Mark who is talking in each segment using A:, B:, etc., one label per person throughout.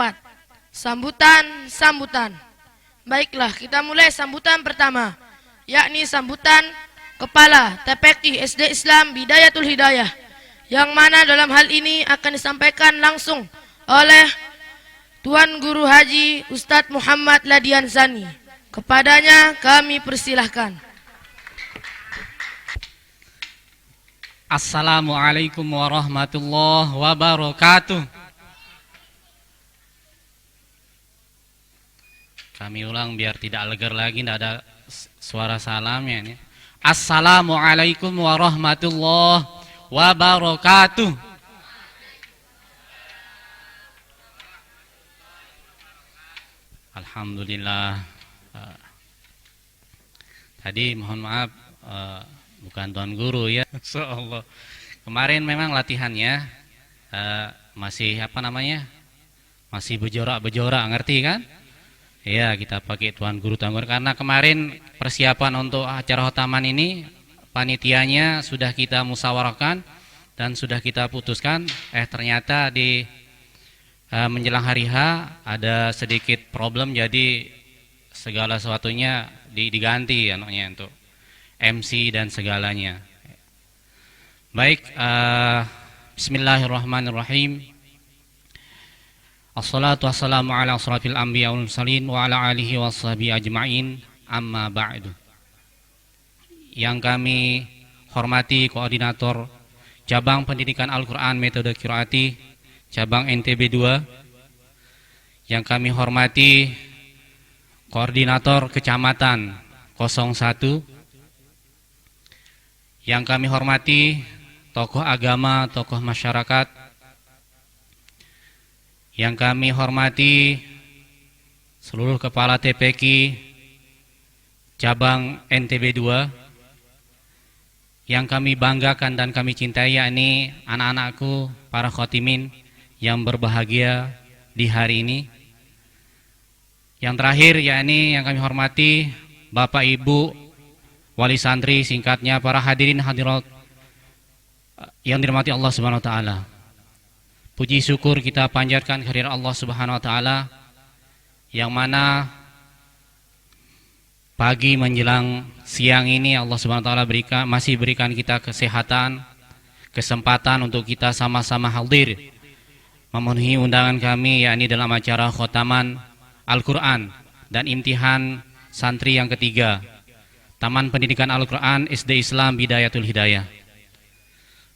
A: keempat, sambutan. Baiklah, kita mulai sambutan pertama, yakni sambutan Kepala TPQ SD Islam Bidayatul Hidayah, yang mana dalam hal ini akan disampaikan langsung oleh Tuan Guru Haji Ustadz Muhammad Ladian Zani. Kepadanya kami persilahkan.
B: Assalamualaikum warahmatullahi wabarakatuh. Kami ulang biar tidak legar lagi, tidak ada suara salamnya ini. Assalamualaikum warahmatullahi wabarakatuh. Alhamdulillah. Tadi mohon maaf, bukan Tuan Guru ya. Insyaallah. Kemarin memang latihannya masih masih bejorak, ngerti kan? Ya, kita pakai Tuan Guru karena kemarin persiapan untuk acara khotaman ini panitianya sudah kita musyawarahkan dan sudah kita putuskan. Ternyata di menjelang hari H ada sedikit problem, jadi segala sesuatunya diganti anaknya untuk MC dan segalanya. Baik, bismillahirrahmanirrahim. Assalatu wassalamu ala asrafil anbiya wal mursalin wa ala alihi washabihi ajma'in, amma ba'du. Yang kami hormati koordinator Cabang Pendidikan Al-Quran Metode Qiraati Cabang NTB 2. Yang kami hormati koordinator Kecamatan 01. Yang kami hormati tokoh agama, tokoh masyarakat. Yang kami hormati seluruh kepala TPQ cabang NTB 2. Yang kami banggakan dan kami cintai, yakni anak-anakku, para khotimin yang berbahagia di hari ini. Yang terakhir, yakni yang kami hormati Bapak Ibu wali santri, singkatnya para hadirin hadirat yang dirahmati Allah Subhanahu wa taala. Puji syukur kita panjatkan kehadirat Allah Subhanahu wa taala, yang mana pagi menjelang siang ini Allah Subhanahu wa taala masih berikan kita kesehatan, kesempatan untuk kita sama-sama hadir memenuhi undangan kami, yakni dalam acara khotaman Al-Quran dan imtihan santri yang ketiga Taman Pendidikan Al-Quran SD Islam Bidayatul Hidayah.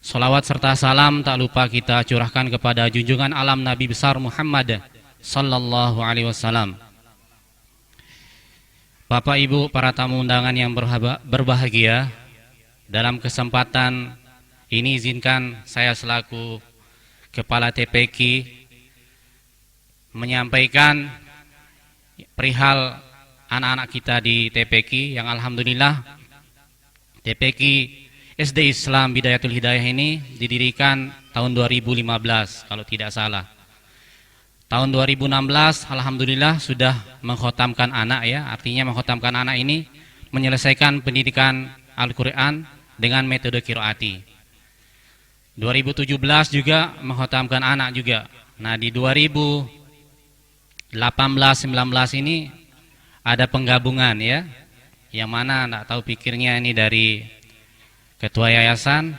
B: Salawat serta salam tak lupa kita curahkan kepada junjungan alam Nabi besar Muhammad sallallahu alaihi wasallam. Bapak Ibu para tamu undangan yang berbahagia, dalam kesempatan ini izinkan saya selaku Kepala TPQ menyampaikan perihal anak-anak kita di TPQ yang alhamdulillah TPQ SD Islam Bidayatul Hidayah ini didirikan tahun 2015 kalau tidak salah. Tahun 2016 alhamdulillah sudah mengkhotamkan anak ya, artinya mengkhotamkan anak ini menyelesaikan pendidikan Al-Quran dengan metode qiraati. 2017 juga mengkhotamkan anak juga. Nah di 2018-19 ini ada penggabungan ya, yang mana tidak tahu pikirnya ini dari Ketua Yayasan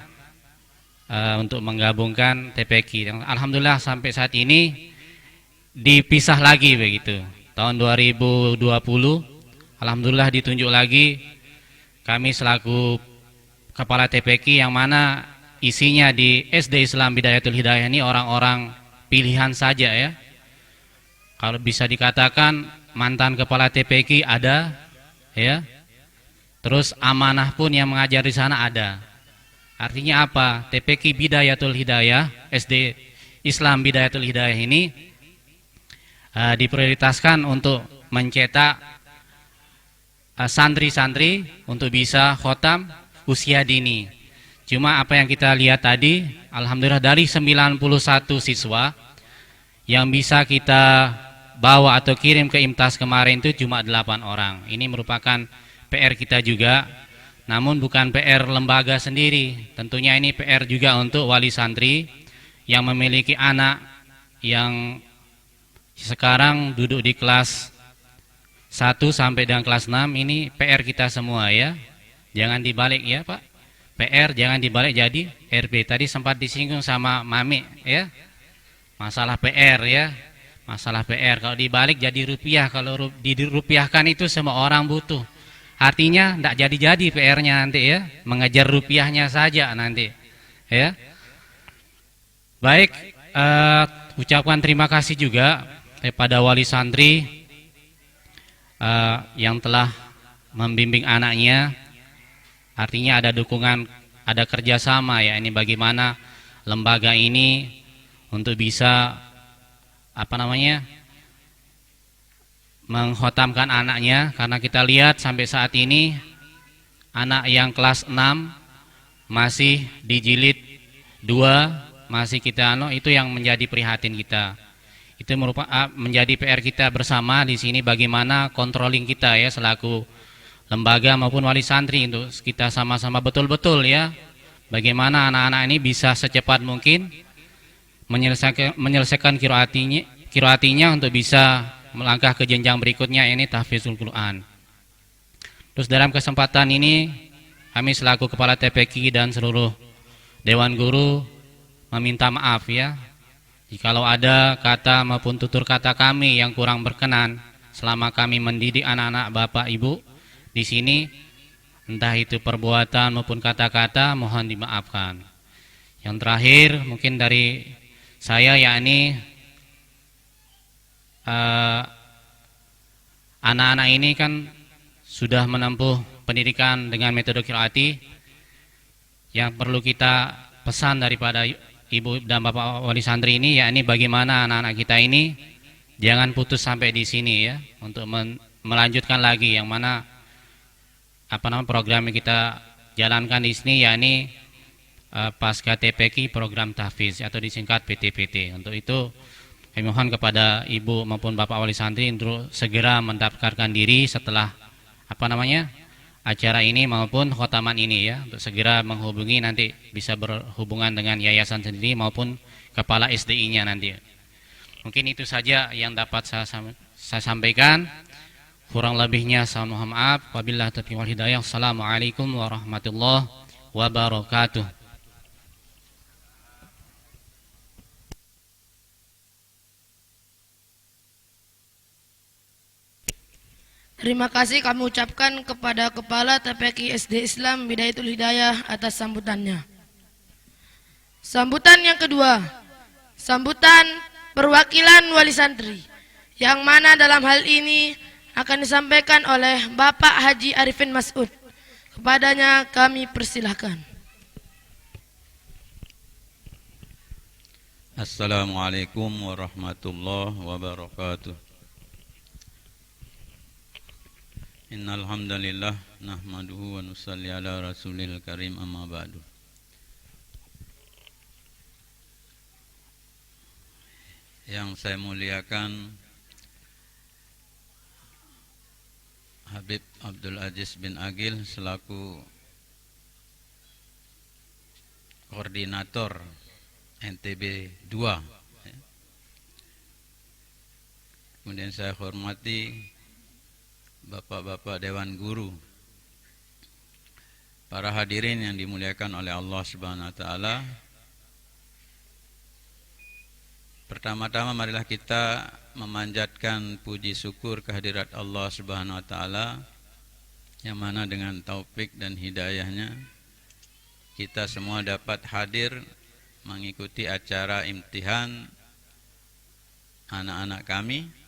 B: untuk menggabungkan TPQ. Alhamdulillah sampai saat ini dipisah lagi begitu. Tahun 2020 alhamdulillah ditunjuk lagi kami selaku Kepala TPQ, yang mana isinya di SD Islam Bidayatul Hidayah ini orang-orang pilihan saja ya. Kalau bisa dikatakan mantan Kepala TPQ ada ya. Terus amanah pun yang mengajar di sana ada. Artinya apa? TPQ Bidayatul Hidayah, SD Islam Bidayatul Hidayah ini diprioritaskan untuk mencetak santri-santri untuk bisa khotam usia dini. Cuma apa yang kita lihat tadi, alhamdulillah dari 91 siswa yang bisa kita bawa atau kirim ke IMTAS kemarin itu cuma 8 orang. Ini merupakan PR kita juga, namun bukan PR lembaga sendiri. Tentunya ini PR juga untuk wali santri yang memiliki anak yang sekarang duduk di kelas 1 sampai dengan kelas 6 ini PR kita semua ya. Jangan dibalik ya Pak. PR jangan dibalik jadi RB. Tadi sempat disinggung sama Mami ya. Masalah PR ya. Masalah PR kalau dibalik jadi rupiah. Kalau dirupiahkan itu semua orang butuh. Artinya tidak jadi-jadi PR-nya nanti ya. Mengejar rupiahnya saja nanti ya. Baik, ucapkan terima kasih juga kepada wali santri yang telah membimbing anaknya. Artinya ada dukungan, ada kerjasama ya. Ini bagaimana lembaga ini untuk bisa menghotamkan anaknya. Karena kita lihat sampai saat ini anak yang kelas 6 masih di jilid 2 masih kita itu yang menjadi prihatin kita. Itu merupakan menjadi PR kita bersama di sini bagaimana controlling kita ya selaku lembaga maupun wali santri untuk kita sama-sama betul-betul ya bagaimana anak-anak ini bisa secepat mungkin menyelesaikan qiraatinya untuk bisa melangkah ke jenjang berikutnya ini tahfizul Quran. Terus dalam kesempatan ini kami selaku kepala TPQ dan seluruh dewan guru meminta maaf ya jikalau ada kata maupun tutur kata kami yang kurang berkenan selama kami mendidik anak-anak Bapak Ibu di sini, entah itu perbuatan maupun kata-kata, mohon dimaafkan. Yang terakhir mungkin dari saya yakni anak-anak ini kan sudah menempuh pendidikan dengan metode qiraati. Yang perlu kita pesan daripada Ibu dan Bapak wali santri ini yakni bagaimana anak-anak kita ini jangan putus sampai di sini ya untuk melanjutkan lagi yang mana program yang kita jalankan di sini yakni pasca TPQ program tahfiz atau disingkat PTPT. Untuk itu kami mohon kepada Ibu maupun Bapak wali santri untuk segera mendaftarkan diri setelah acara ini maupun khotaman ini ya, untuk segera menghubungi nanti bisa berhubungan dengan yayasan sendiri maupun kepala SDI-nya nanti. Mungkin itu saja yang dapat saya sampaikan. Kurang lebihnya saya mohon maaf. Wabillahi taufiq wal hidayah. Assalamualaikum warahmatullahi wabarakatuh.
A: Terima kasih kami ucapkan kepada Kepala TPQ SD Islam Bidayatul Hidayah atas sambutannya. Sambutan yang kedua, sambutan perwakilan wali santri, yang mana dalam hal ini akan disampaikan oleh Bapak Haji Arifin Mas'ud. Kepadanya kami persilahkan.
C: Assalamualaikum warahmatullahi wabarakatuh. Innal hamdalillah nahmaduhu wa nusalli ala rasulil karim amma ba'du. Yang saya muliakan Habib Abdul Aziz bin Agil selaku koordinator NTB 2. Kemudian saya hormati Bapak-bapak Dewan Guru, para hadirin yang dimuliakan oleh Allah Subhanahu wa taala. Pertama-tama marilah kita memanjatkan puji syukur kehadirat Allah Subhanahu wa taala yang mana dengan taufik dan hidayahnya kita semua dapat hadir mengikuti acara imtihan anak-anak kami.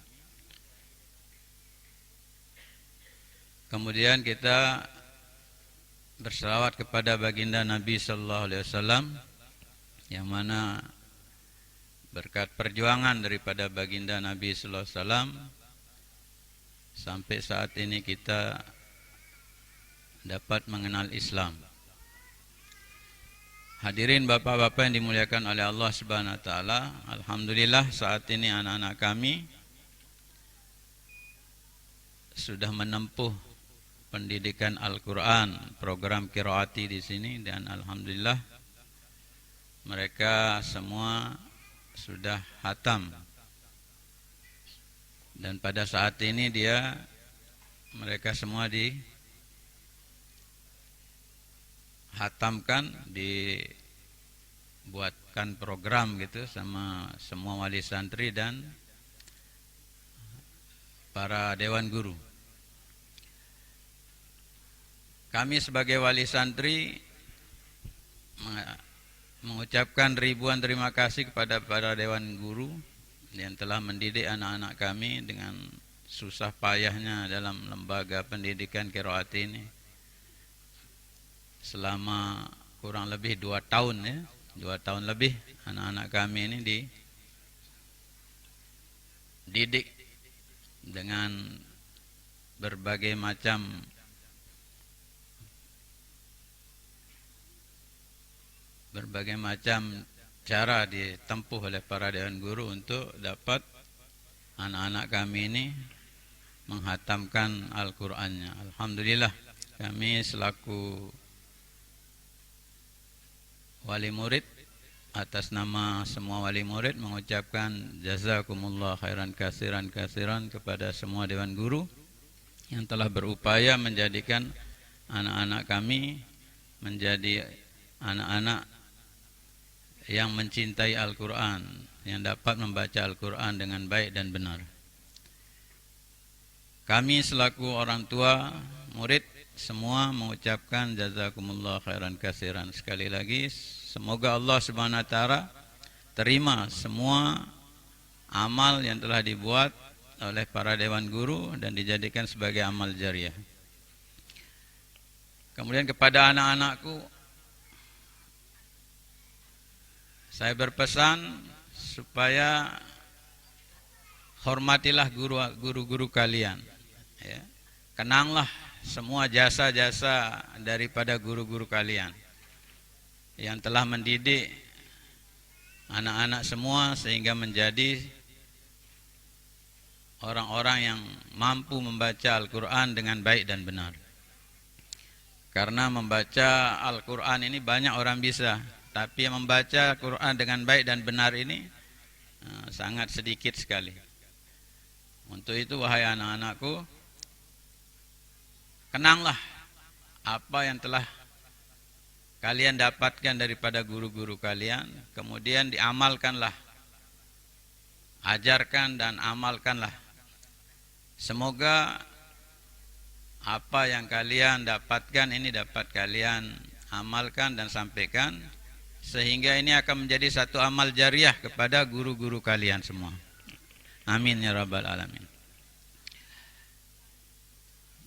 C: Kemudian kita berselawat kepada baginda Nabi sallallahu alaihi wasallam yang mana berkat perjuangan daripada baginda Nabi sallallahu alaihi wasallam sampai saat ini kita dapat mengenal Islam. Hadirin bapak-bapak yang dimuliakan oleh Allah Subhanahu wa taala, alhamdulillah saat ini anak-anak kami sudah menempuh pendidikan Al-Qur'an, program qiraati di sini, dan alhamdulillah mereka semua sudah hatam Dan pada saat ini mereka semua dihatamkan, dibuatkan program gitu sama semua wali santri dan para dewan guru. Kami sebagai wali santri mengucapkan ribuan terima kasih kepada para dewan guru yang telah mendidik anak-anak kami dengan susah payahnya dalam lembaga pendidikan qiraat ini selama kurang lebih 2 tahun ya. 2 tahun lebih anak-anak kami ini dididik dengan berbagai macam cara ditempuh oleh para dewan guru untuk dapat anak-anak kami ini menghatamkan Al-Qur'annya. Alhamdulillah, kami selaku wali murid atas nama semua wali murid mengucapkan jazakumullah khairan kasiran kepada semua dewan guru yang telah berupaya menjadikan anak-anak kami menjadi anak-anak yang mencintai Al-Quran, yang dapat membaca Al-Quran dengan baik dan benar. Kami selaku orang tua, murid, semua mengucapkan jazakumullah khairan kasiran. Sekali lagi, semoga Allah Subhanahu wa Ta'ala terima semua amal yang telah dibuat oleh para dewan guru dan dijadikan sebagai amal jariah. Kemudian kepada anak-anakku, saya berpesan supaya hormatilah guru-guru kalian. Ya. Kenanglah semua jasa-jasa daripada guru-guru kalian yang telah mendidik anak-anak semua sehingga menjadi orang-orang yang mampu membaca Al-Quran dengan baik dan benar. Karena membaca Al-Quran ini banyak orang bisa, tapi yang membaca Al-Quran dengan baik dan benar ini sangat sedikit sekali. Untuk itu wahai anak-anakku, kenanglah apa yang telah kalian dapatkan daripada guru-guru kalian, kemudian diamalkanlah, ajarkan dan amalkanlah. Semoga apa yang kalian dapatkan ini dapat kalian amalkan dan sampaikan, sehingga ini akan menjadi satu amal jariah kepada guru-guru kalian semua. Amin ya rabbal alamin.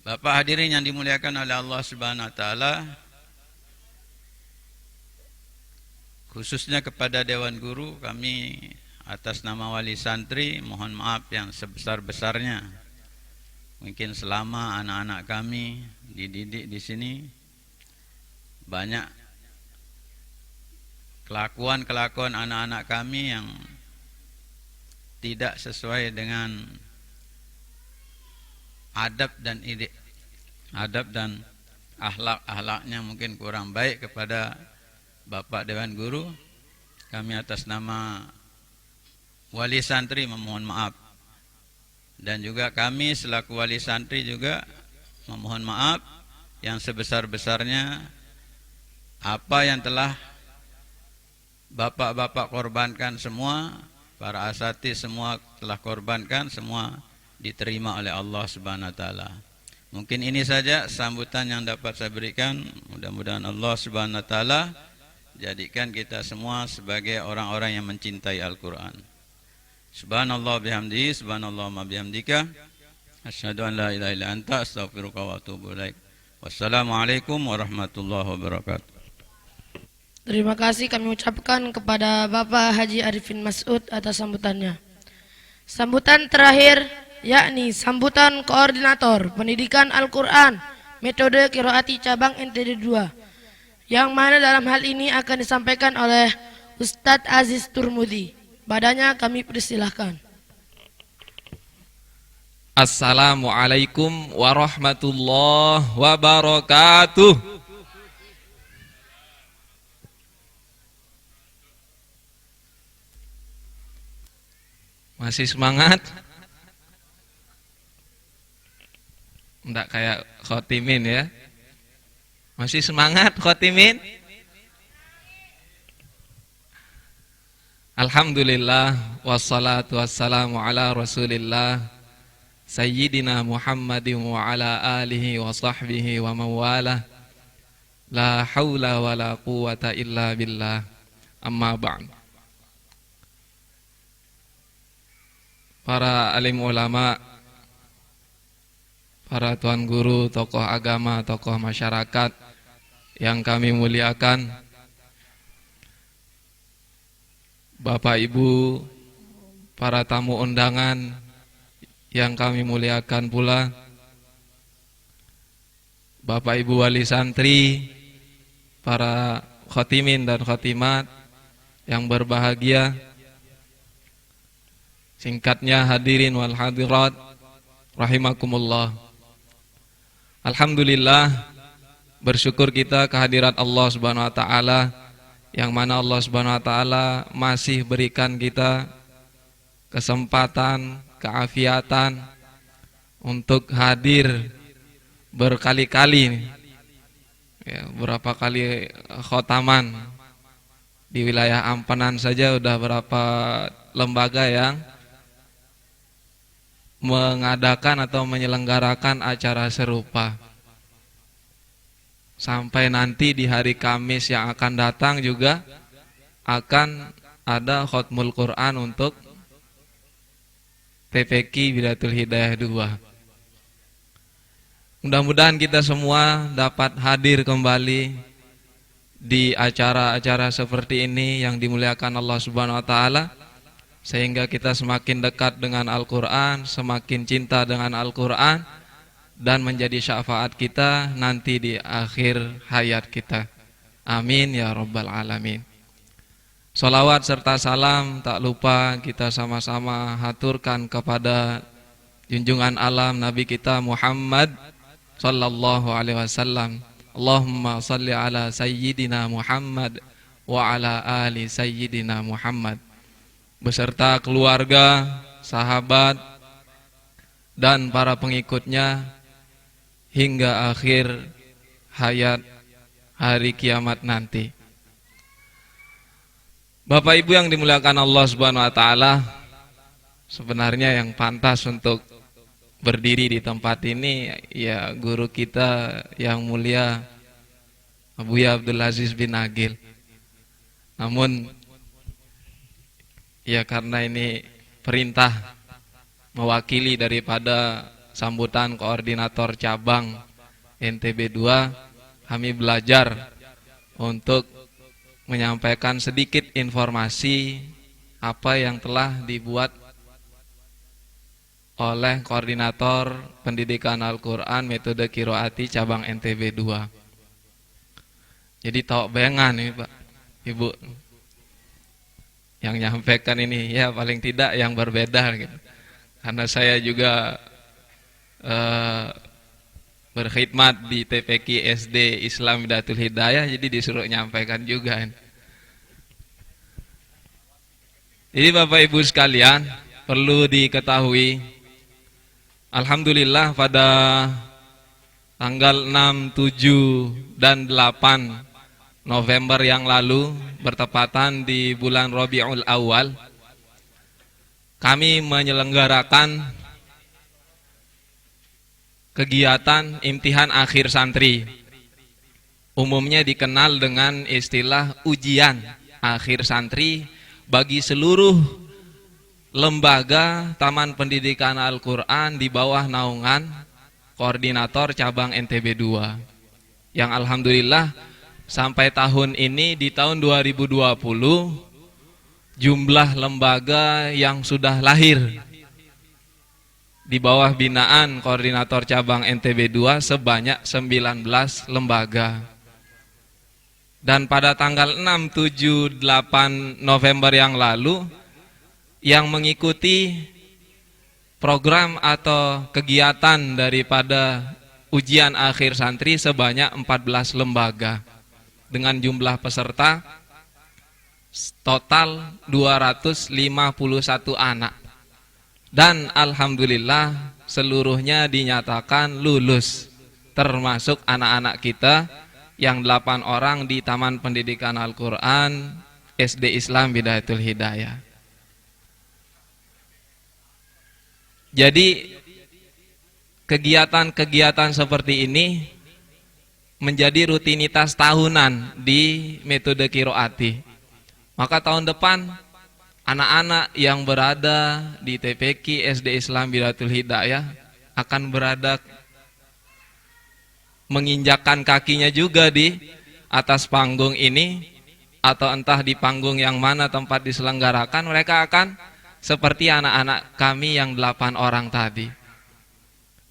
C: Bapak hadirin yang dimuliakan oleh Allah Subhanahu wa Ta'ala, khususnya kepada dewan guru, kami atas nama wali santri mohon maaf yang sebesar-besarnya. Mungkin selama anak-anak kami dididik di sini banyak kelakuan anak-anak kami yang tidak sesuai dengan adab dan akhlaknya mungkin kurang baik kepada Bapak Dewan Guru. Kami atas nama wali santri memohon maaf, dan juga kami selaku wali santri juga memohon maaf yang sebesar-besarnya apa yang telah bapak-bapak korbankan semua, para asatidz semua telah korbankan, semua diterima oleh Allah Subhanahu wa Ta'ala. Mungkin ini saja sambutan yang dapat saya berikan. Mudah-mudahan Allah Subhanahu wa Ta'ala jadikan kita semua sebagai orang-orang yang mencintai Al-Quran. Subhanallah bihamdihi, subhanallah ma bihamdika, asyhadu an la ilaha illa anta, astaghfiruka wa atubu ilaik. Wassalamualaikum warahmatullahi wabarakatuh.
A: Terima kasih kami ucapkan kepada Bapak Haji Arifin Mas'ud atas sambutannya. Sambutan terakhir yakni sambutan koordinator pendidikan Al-Quran metode qiraati cabang NTD 2, yang mana dalam hal ini akan disampaikan oleh Ustadz Aziz Turmudi. Padanya kami persilahkan.
D: Assalamualaikum warahmatullahi wabarakatuh. Masih semangat? Enggak kayak khotimin ya. Masih semangat khotimin? Alhamdulillah wassalatu wassalamu ala Rasulillah Sayyidina Muhammadin wa ala alihi wa sahbihi wa mawalah. La haula wa la quwata illa billah. Amma ba'd. Para alim ulama, para tuan guru, tokoh agama, tokoh masyarakat yang kami muliakan, Bapak Ibu, para tamu undangan yang kami muliakan pula, Bapak Ibu wali santri, para khotimin dan khotimat yang berbahagia, singkatnya hadirin wal hadirat rahimakumullah. Alhamdulillah, bersyukur kita kehadirat Allah Subhanahu wa taala, yang mana Allah Subhanahu wa taala masih berikan kita kesempatan, keafiatan untuk hadir berkali-kali, ya, berapa kali khotaman di wilayah Ampanan saja udah berapa lembaga yang mengadakan atau menyelenggarakan acara serupa. Sampai nanti di hari Kamis yang akan datang juga akan ada khotmul Quran untuk TPQ Bidayatul Hidayah 2. Mudah-mudahan kita semua dapat hadir kembali di acara-acara seperti ini yang dimuliakan Allah Subhanahu wa taala, sehingga kita semakin dekat dengan Al-Qur'an, semakin cinta dengan Al-Qur'an, dan menjadi syafaat kita nanti di akhir hayat kita. Amin ya rabbal alamin. Salawat serta salam tak lupa kita sama-sama haturkan kepada junjungan alam Nabi kita Muhammad sallallahu alaihi wasallam. Allahumma salli ala sayyidina Muhammad wa ala ali sayyidina Muhammad, beserta keluarga, sahabat, dan para pengikutnya hingga akhir hayat hari kiamat nanti. Bapak Ibu yang dimuliakan Allah Subhanahu wa taala, sebenarnya yang pantas untuk berdiri di tempat ini ya guru kita yang mulia Buya Abdul Aziz bin Agil. Namun ya karena ini perintah mewakili daripada sambutan koordinator cabang NTB 2, kami belajar untuk menyampaikan sedikit informasi apa yang telah dibuat oleh koordinator pendidikan Al-Quran metode Qiraati cabang NTB 2. Jadi tahu bayangan nih Pak Ibu yang nyampaikan ini, ya paling tidak yang berbeda gitu. Karena saya juga berkhidmat di TPQ SD Islam Bidayatul Hidayah, jadi disuruh nyampaikan juga. Jadi Bapak Ibu sekalian, perlu diketahui, alhamdulillah pada tanggal 6, 7, dan 8 November yang lalu, bertepatan di bulan Rabiul Awal, kami menyelenggarakan kegiatan imtihan akhir santri. Umumnya dikenal dengan istilah ujian akhir santri bagi seluruh lembaga Taman Pendidikan Al-Quran di bawah naungan koordinator cabang NTB 2. Yang alhamdulillah sampai tahun ini, di tahun 2020, jumlah lembaga yang sudah lahir di bawah binaan koordinator cabang NTB 2 sebanyak 19 lembaga. Dan pada tanggal 6, 7, 8 November yang lalu, yang mengikuti program atau kegiatan daripada ujian akhir santri sebanyak 14 lembaga dengan jumlah peserta total 251 anak. Dan alhamdulillah seluruhnya dinyatakan lulus, termasuk anak-anak kita yang 8 orang di Taman Pendidikan Al-Quran SD Islam Bidayatul Hidayah. Jadi kegiatan-kegiatan seperti ini menjadi rutinitas tahunan di metode Qiroati. Maka tahun depan anak-anak yang berada di TPQ SD Islam Bidayatul Hidayah akan berada menginjakkan kakinya juga di atas panggung ini, atau entah di panggung yang mana tempat diselenggarakan, mereka akan seperti anak-anak kami yang 8 orang tadi.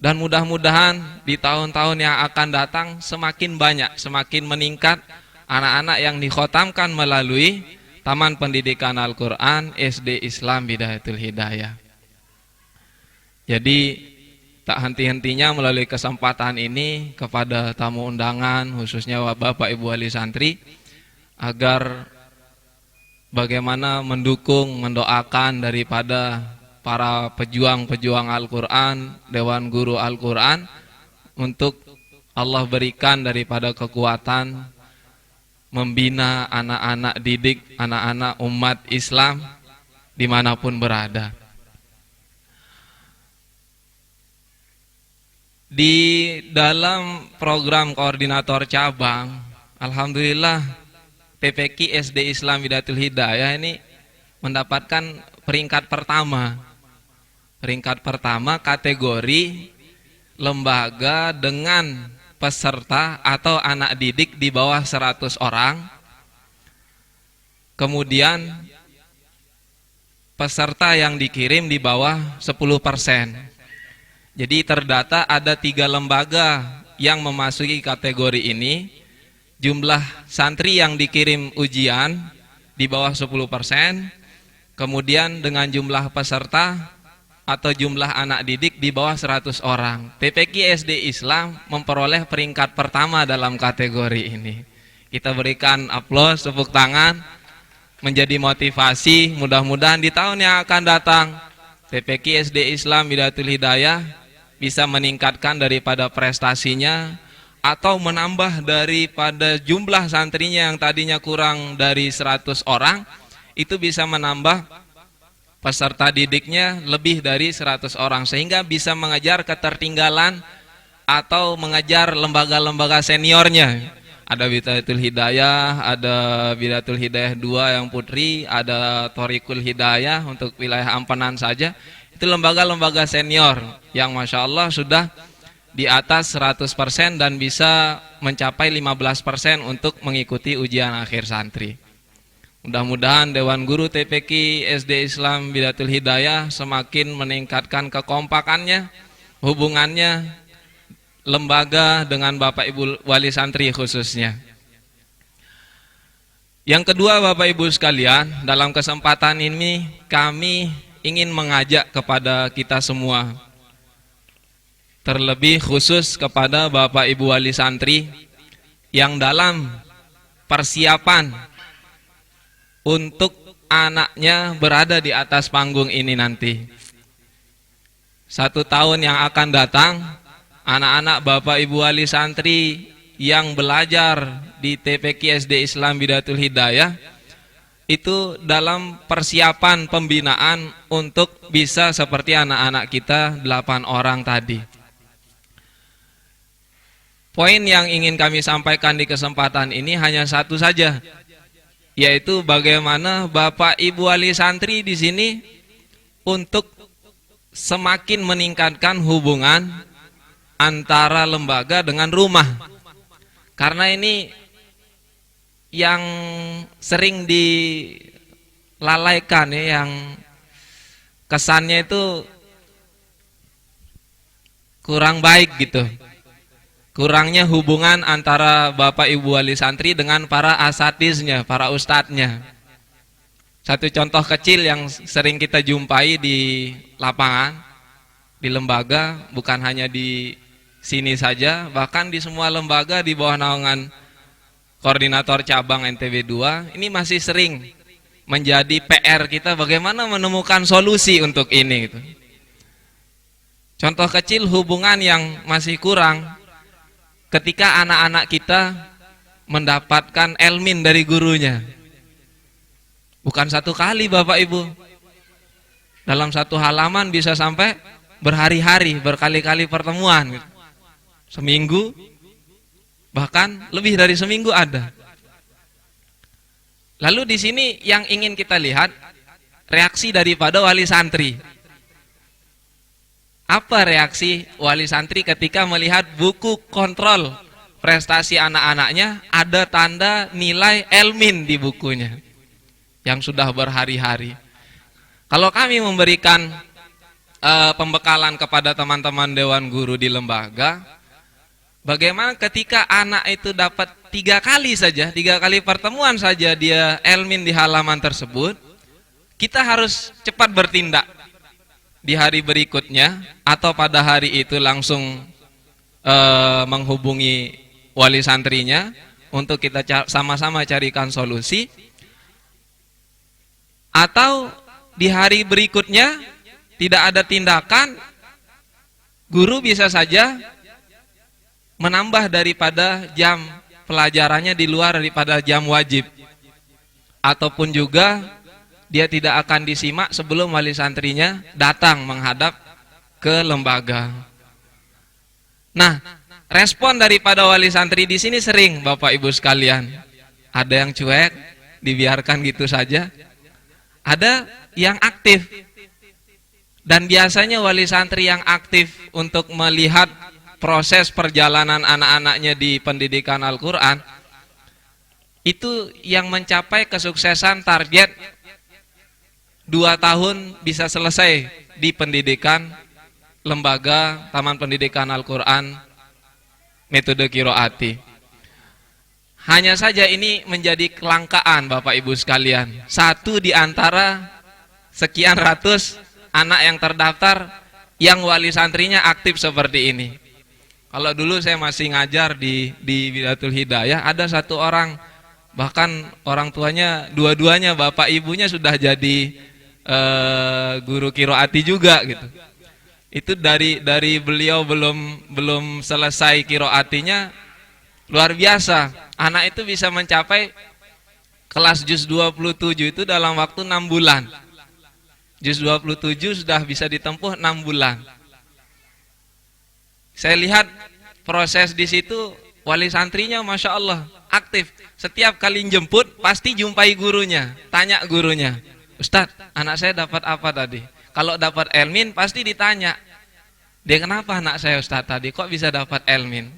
D: Dan mudah-mudahan di tahun-tahun yang akan datang semakin banyak, semakin meningkat anak-anak yang dikhotamkan melalui Taman Pendidikan Al-Quran SD Islam Bidayatul Hidayah. Jadi tak henti-hentinya melalui kesempatan ini kepada tamu undangan, khususnya Bapak Ibu Wali Santri, agar bagaimana mendukung, mendoakan daripada para pejuang-pejuang Al-Quran, Dewan Guru Al-Quran, untuk Allah berikan daripada kekuatan membina anak-anak didik, anak-anak umat Islam dimanapun berada. Di dalam program koordinator cabang, alhamdulillah TPQ SD Islam Bidayatul Hidayah ini mendapatkan peringkat pertama. Peringkat pertama kategori lembaga dengan peserta atau anak didik di bawah 100 orang. Kemudian peserta yang dikirim di bawah 10%. Jadi terdata ada 3 lembaga yang memasuki kategori ini. Jumlah santri yang dikirim ujian di bawah 10%. Kemudian dengan jumlah peserta atau jumlah anak didik di bawah 100 orang. TPQ SD Islam memperoleh peringkat pertama dalam kategori ini. Kita berikan aplaus, tepuk tangan, menjadi motivasi. Mudah-mudahan di tahun yang akan datang TPQ SD Islam Bidayatul Hidayah bisa meningkatkan daripada prestasinya, atau menambah daripada jumlah santrinya yang tadinya kurang dari 100 orang, itu bisa menambah peserta didiknya lebih dari 100 orang, sehingga bisa mengejar ketertinggalan atau mengejar lembaga-lembaga seniornya. Ada Bidayatul Hidayah, ada Bidayatul Hidayah 2 yang putri, ada Thoriqul Hidayah untuk wilayah Ampenan saja. Itu lembaga-lembaga senior yang Masya Allah sudah di atas 100% dan bisa mencapai 15% untuk mengikuti ujian akhir santri. Mudah-mudahan Dewan Guru TPQ SD Islam Bidayatul Hidayah semakin meningkatkan kekompakannya, hubungannya lembaga dengan Bapak Ibu Wali Santri khususnya. Yang kedua, Bapak Ibu sekalian, dalam kesempatan ini kami ingin mengajak kepada kita semua, terlebih khusus kepada Bapak Ibu Wali Santri yang dalam persiapan untuk anaknya berada di atas panggung ini nanti. 1 tahun yang akan datang, anak-anak Bapak Ibu Wali Santri yang belajar di TPQ SD Islam Bidayatul Hidayah itu dalam persiapan pembinaan untuk bisa seperti anak-anak kita 8 orang tadi. Poin yang ingin kami sampaikan di kesempatan ini hanya satu saja, yaitu bagaimana Bapak Ibu Wali Santri di sini untuk semakin meningkatkan hubungan antara lembaga dengan rumah. Karena ini yang sering dilalaikan ya, yang kesannya itu kurang baik gitu. Kurangnya hubungan antara Bapak Ibu Wali Santri dengan para asatiznya, para ustadznya. Satu contoh kecil yang sering kita jumpai di lapangan, di lembaga, bukan hanya di sini saja, bahkan di semua lembaga di bawah naungan koordinator cabang NTB 2, ini masih sering menjadi PR kita bagaimana menemukan solusi untuk ini gitu. Contoh kecil hubungan yang masih kurang ketika anak-anak kita mendapatkan elmin dari gurunya. Bukan satu kali Bapak Ibu. Dalam satu halaman bisa sampai berhari-hari, berkali-kali pertemuan. Seminggu, bahkan lebih dari seminggu ada. Lalu di sini yang ingin kita lihat, reaksi daripada wali santri. Apa reaksi wali santri ketika melihat buku kontrol prestasi anak-anaknya ada tanda nilai elmin di bukunya yang sudah berhari-hari? Kalau kami memberikan pembekalan kepada teman-teman dewan guru di lembaga, bagaimana ketika anak itu dapat 3 kali saja, 3 kali pertemuan saja dia elmin di halaman tersebut, kita harus cepat bertindak di hari berikutnya atau pada hari itu langsung menghubungi wali santrinya untuk kita sama-sama carikan solusi, atau di hari berikutnya tidak ada tindakan, guru bisa saja menambah daripada jam pelajarannya di luar daripada jam wajib, ataupun juga dia tidak akan disimak sebelum wali santrinya datang menghadap ke lembaga. Nah, respon daripada wali santri di sini sering Bapak Ibu sekalian. Ada yang cuek, dibiarkan gitu saja. Ada yang aktif. Dan biasanya wali santri yang aktif untuk melihat proses perjalanan anak-anaknya di pendidikan Al-Quran, itu yang mencapai kesuksesan target 2 tahun bisa selesai di pendidikan lembaga Taman Pendidikan Al-Quran metode Qiroati. Hanya saja ini menjadi kelangkaan Bapak Ibu sekalian. 1 di antara sekian ratus anak yang terdaftar yang wali santrinya aktif seperti ini. Kalau dulu saya masih ngajar di Bidayatul Hidayah, ada 1 orang, bahkan orang tuanya dua-duanya bapak ibunya sudah jadi guru Qiroati juga gitu. Itu dari beliau belum selesai Qiroatinya, luar biasa. Anak itu bisa mencapai kelas juz 27 itu dalam waktu 6 bulan. Juz 27 sudah bisa ditempuh 6 bulan. Saya lihat proses di situ, wali santrinya Masya Allah aktif. Setiap kali jemput pasti jumpai gurunya, tanya gurunya, Ustadz, anak saya dapat apa tadi? Kalau dapat elmin pasti ditanya, dia kenapa anak saya Ustadz tadi kok bisa dapat elmin?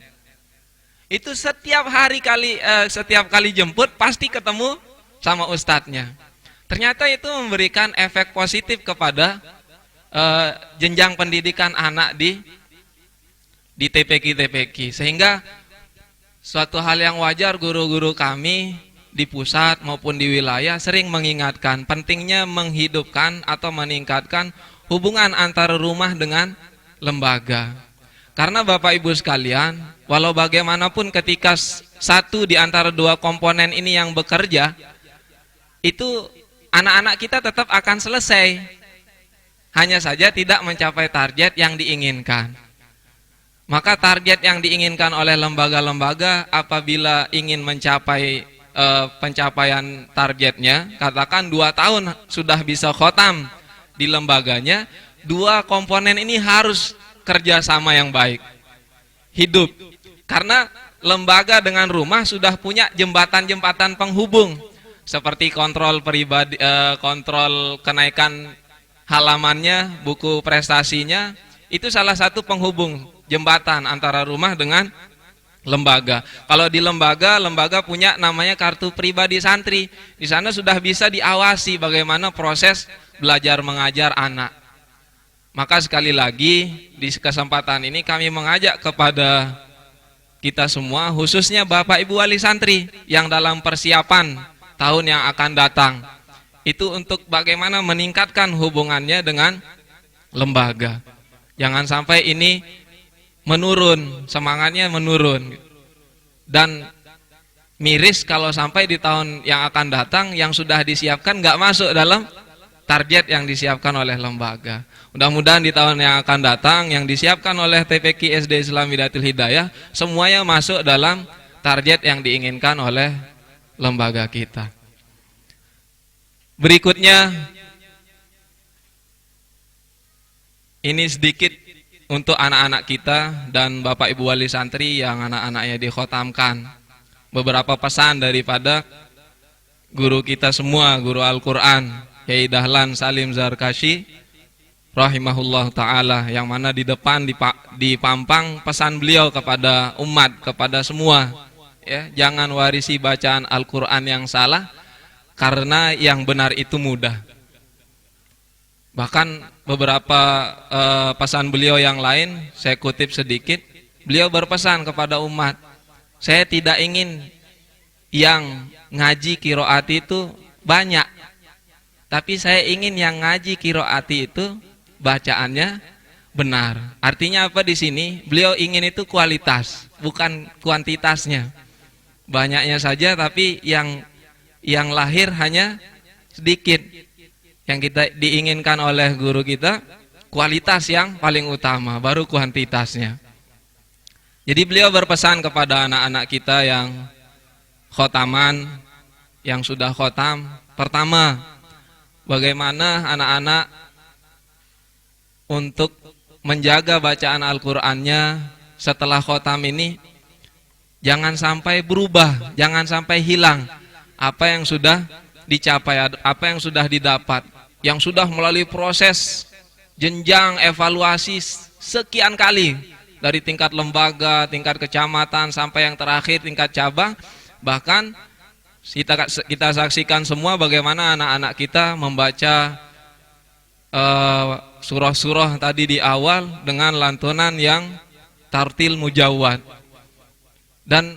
D: Itu setiap kali jemput pasti ketemu sama ustadznya. Ternyata itu memberikan efek positif kepada jenjang pendidikan anak di TPQ, sehingga suatu hal yang wajar guru-guru kami di pusat maupun di wilayah sering mengingatkan pentingnya menghidupkan atau meningkatkan hubungan antara rumah dengan lembaga. Karena Bapak Ibu sekalian, walau bagaimanapun ketika 1 di antara 2 komponen ini yang bekerja, itu anak-anak kita tetap akan selesai. Hanya saja tidak mencapai target yang diinginkan. Maka target yang diinginkan oleh lembaga-lembaga apabila ingin mencapai pencapaian targetnya, katakan 2 tahun sudah bisa khotam di lembaganya, 2 komponen ini harus kerjasama yang baik, hidup. Karena lembaga dengan rumah sudah punya jembatan-jembatan penghubung, seperti kontrol pribadi, kontrol kenaikan halamannya, buku prestasinya, itu salah satu penghubung jembatan antara rumah dengan lembaga. Kalau di lembaga punya namanya kartu pribadi santri. Di sana sudah bisa diawasi bagaimana proses belajar mengajar anak. Maka sekali lagi di kesempatan ini kami mengajak kepada kita semua, khususnya Bapak Ibu wali santri yang dalam persiapan tahun yang akan datang, itu untuk bagaimana meningkatkan hubungannya dengan lembaga. Jangan sampai ini menurun, semangatnya menurun. Dan miris kalau sampai di tahun yang akan datang yang sudah disiapkan nggak masuk dalam target yang disiapkan oleh lembaga. Mudah-mudahan di tahun yang akan datang yang disiapkan oleh TPQ SD Islam Bidayatul Hidayah semuanya masuk dalam target yang diinginkan oleh lembaga kita. Berikutnya, ini sedikit untuk anak-anak kita dan Bapak Ibu Wali Santri yang anak-anaknya dikhotamkan. Beberapa pesan daripada guru kita semua, guru Al-Quran, Kiai Dahlan Salim Zarkashi rahimahullah ta'ala, yang mana di depan dipampang pesan beliau kepada umat, kepada semua, ya, jangan warisi bacaan Al-Quran yang salah, karena yang benar itu mudah. Bahkan beberapa pesan beliau yang lain, saya kutip sedikit, beliau berpesan kepada umat, saya tidak ingin yang ngaji qiraat itu banyak, tapi saya ingin yang ngaji qiraati itu bacaannya benar. Artinya apa di sini? Beliau ingin itu kualitas, bukan kuantitasnya. Banyaknya saja tapi yang lahir hanya sedikit. Yang kita diinginkan oleh guru kita kualitas yang paling utama, baru kuantitasnya. Jadi beliau berpesan kepada anak-anak kita yang khotaman, yang sudah khotam, pertama, bagaimana anak-anak untuk menjaga bacaan Al-Qur'annya setelah khotam ini jangan sampai berubah, jangan sampai hilang apa yang sudah dicapai, apa yang sudah didapat, yang sudah melalui proses jenjang evaluasi sekian kali dari tingkat lembaga, tingkat kecamatan sampai yang terakhir tingkat cabang. Bahkan kita saksikan semua bagaimana anak-anak kita membaca surah-surah tadi di awal dengan lantunan yang tartil mujawwad. Dan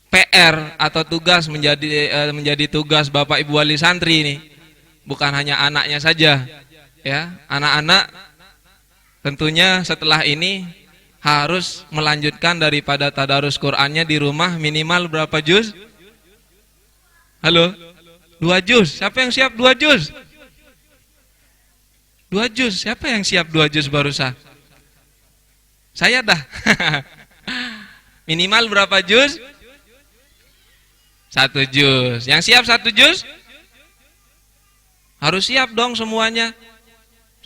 D: PR atau tugas menjadi tugas Bapak Ibu Wali Santri ini bukan hanya anaknya saja, ya, anak-anak tentunya setelah ini harus melanjutkan daripada tadarus Qur'annya di rumah minimal berapa juz? Halo? 2 juz. Siapa yang siap 2 juz? 2 juz. Siapa yang siap 2 juz barusan? Saya dah. Minimal berapa juz? 1 juz. Yang siap 1 juz? Harus siap dong semuanya.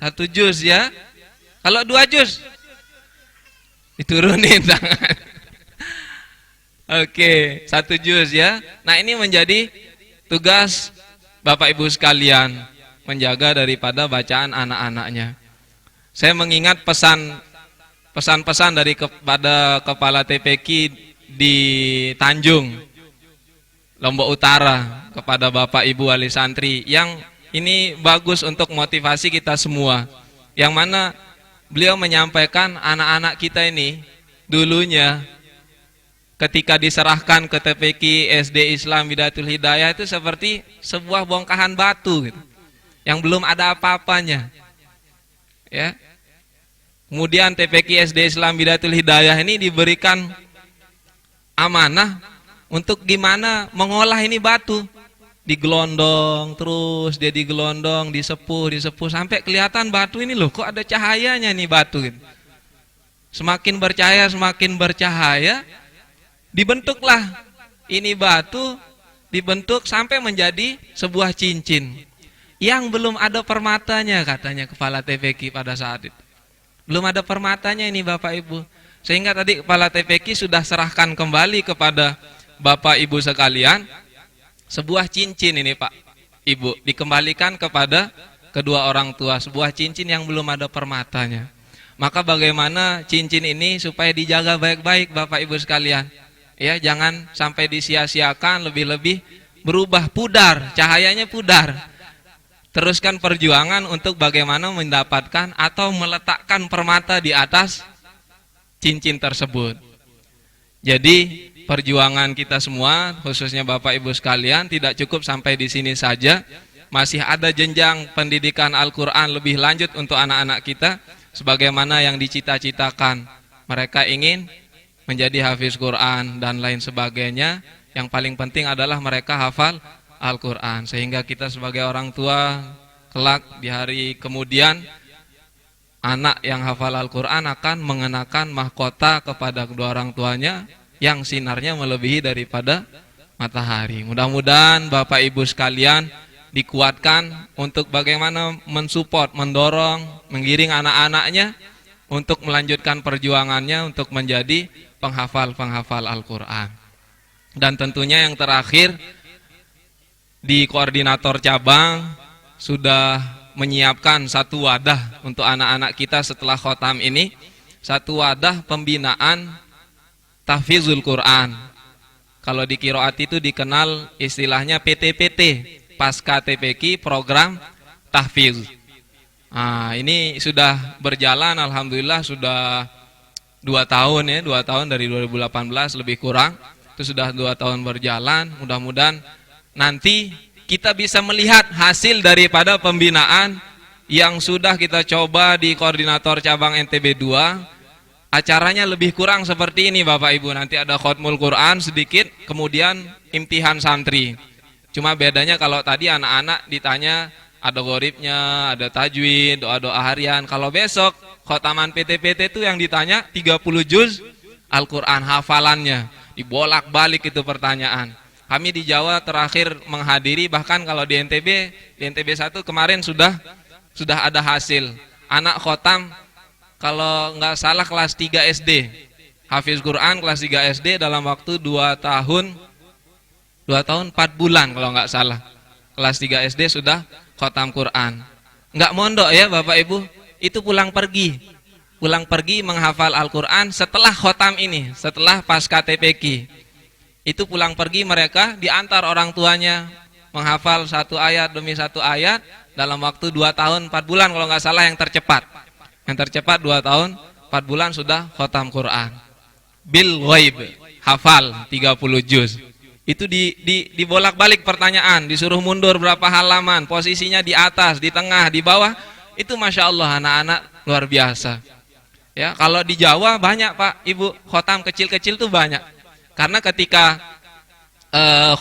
D: 1 juz ya. Kalau 2 juz? Diturunin tangan. Oke, 1 juz ya. Nah, ini menjadi tugas Bapak Ibu sekalian, menjaga daripada bacaan anak-anaknya. Saya mengingat pesan-pesan dari kepada Kepala TPQ di Tanjung, Lombok Utara, kepada Bapak Ibu Wali Santri, yang ini bagus untuk motivasi kita semua. Yang mana beliau menyampaikan anak-anak kita ini dulunya ketika diserahkan ke TPQ SD Islam Bidayatul Hidayah itu seperti sebuah bongkahan batu gitu, yang belum ada apa-apanya, ya. Kemudian TPQ SD Islam Bidayatul Hidayah ini diberikan amanah untuk gimana mengolah ini batu, digelondong terus, dia digelondong, disepuh sampai kelihatan batu ini loh, kok ada cahayanya nih batu gitu. Semakin bercahaya, dibentuklah ini batu, dibentuk sampai menjadi sebuah cincin yang belum ada permatanya, katanya Kepala TPQ pada saat itu. Belum ada permatanya ini Bapak Ibu. Sehingga tadi Kepala TPQ sudah serahkan kembali kepada Bapak Ibu sekalian sebuah cincin ini Pak Ibu, dikembalikan kepada kedua orang tua, sebuah cincin yang belum ada permatanya. Maka bagaimana cincin ini supaya dijaga baik-baik Bapak Ibu sekalian, ya, jangan sampai disia-siakan, lebih-lebih berubah pudar, cahayanya pudar. Teruskan perjuangan untuk bagaimana mendapatkan atau meletakkan permata di atas cincin tersebut. Jadi perjuangan kita semua, khususnya Bapak Ibu sekalian, tidak cukup sampai di sini saja. Masih ada jenjang pendidikan Al-Quran lebih lanjut untuk anak-anak kita, sebagaimana yang dicita-citakan. Mereka ingin menjadi hafiz Quran dan lain sebagainya. Yang paling penting adalah mereka hafal Al-Quran. Sehingga kita sebagai orang tua kelak di hari kemudian, anak yang hafal Al-Quran akan mengenakan mahkota kepada kedua orang tuanya yang sinarnya melebihi daripada matahari. Mudah-mudahan Bapak Ibu sekalian dikuatkan untuk bagaimana mensupport, mendorong, menggiring anak-anaknya untuk melanjutkan perjuangannya untuk menjadi penghafal-penghafal Al-Quran. Dan tentunya yang terakhir, di koordinator cabang sudah menyiapkan satu wadah untuk anak-anak kita setelah khotam ini, satu wadah pembinaan tahfizul Quran. Kalau di Qiraat itu dikenal istilahnya PTPT, pasca TPQ, program tahfiz. Nah, ini sudah berjalan, alhamdulillah sudah 2 tahun ya, 2 tahun dari 2018 lebih kurang. Itu sudah 2 tahun berjalan. Mudah-mudahan nanti kita bisa melihat hasil daripada pembinaan yang sudah kita coba di koordinator cabang NTB 2. Acaranya lebih kurang seperti ini Bapak Ibu. Nanti ada khotmul Quran sedikit, kemudian imtihan santri. Cuma bedanya kalau tadi anak-anak ditanya ada gharibnya, ada tajwid, doa-doa harian. Kalau besok khotaman PTPT itu yang ditanya 30 juz Al-Quran hafalannya. Dibolak-balik itu pertanyaan. Kami di Jawa terakhir menghadiri, bahkan kalau di NTB 1 kemarin sudah ada hasil. Anak khotam kalau nggak salah kelas 3 SD. Hafiz Quran kelas 3 SD dalam waktu 2 tahun 4 bulan kalau nggak salah. Kelas 3 SD sudah khotam Quran. Nggak mondok ya Bapak Ibu, itu pulang pergi menghafal Al-Quran setelah khotam ini, setelah pasca TPQ. Itu pulang pergi mereka diantar orang tuanya menghafal 1 ayat demi 1 ayat dalam waktu 2 tahun 4 bulan kalau nggak salah yang tercepat. Yang tercepat 2 tahun 4 bulan sudah khotam Quran. Bil ghaib, hafal 30 juz. Itu dibolak-balik pertanyaan, disuruh mundur berapa halaman, posisinya di atas, di tengah, di bawah. Itu Masya Allah anak-anak luar biasa. Ya, kalau di Jawa banyak Pak, Ibu, khotam kecil-kecil tuh banyak. Karena ketika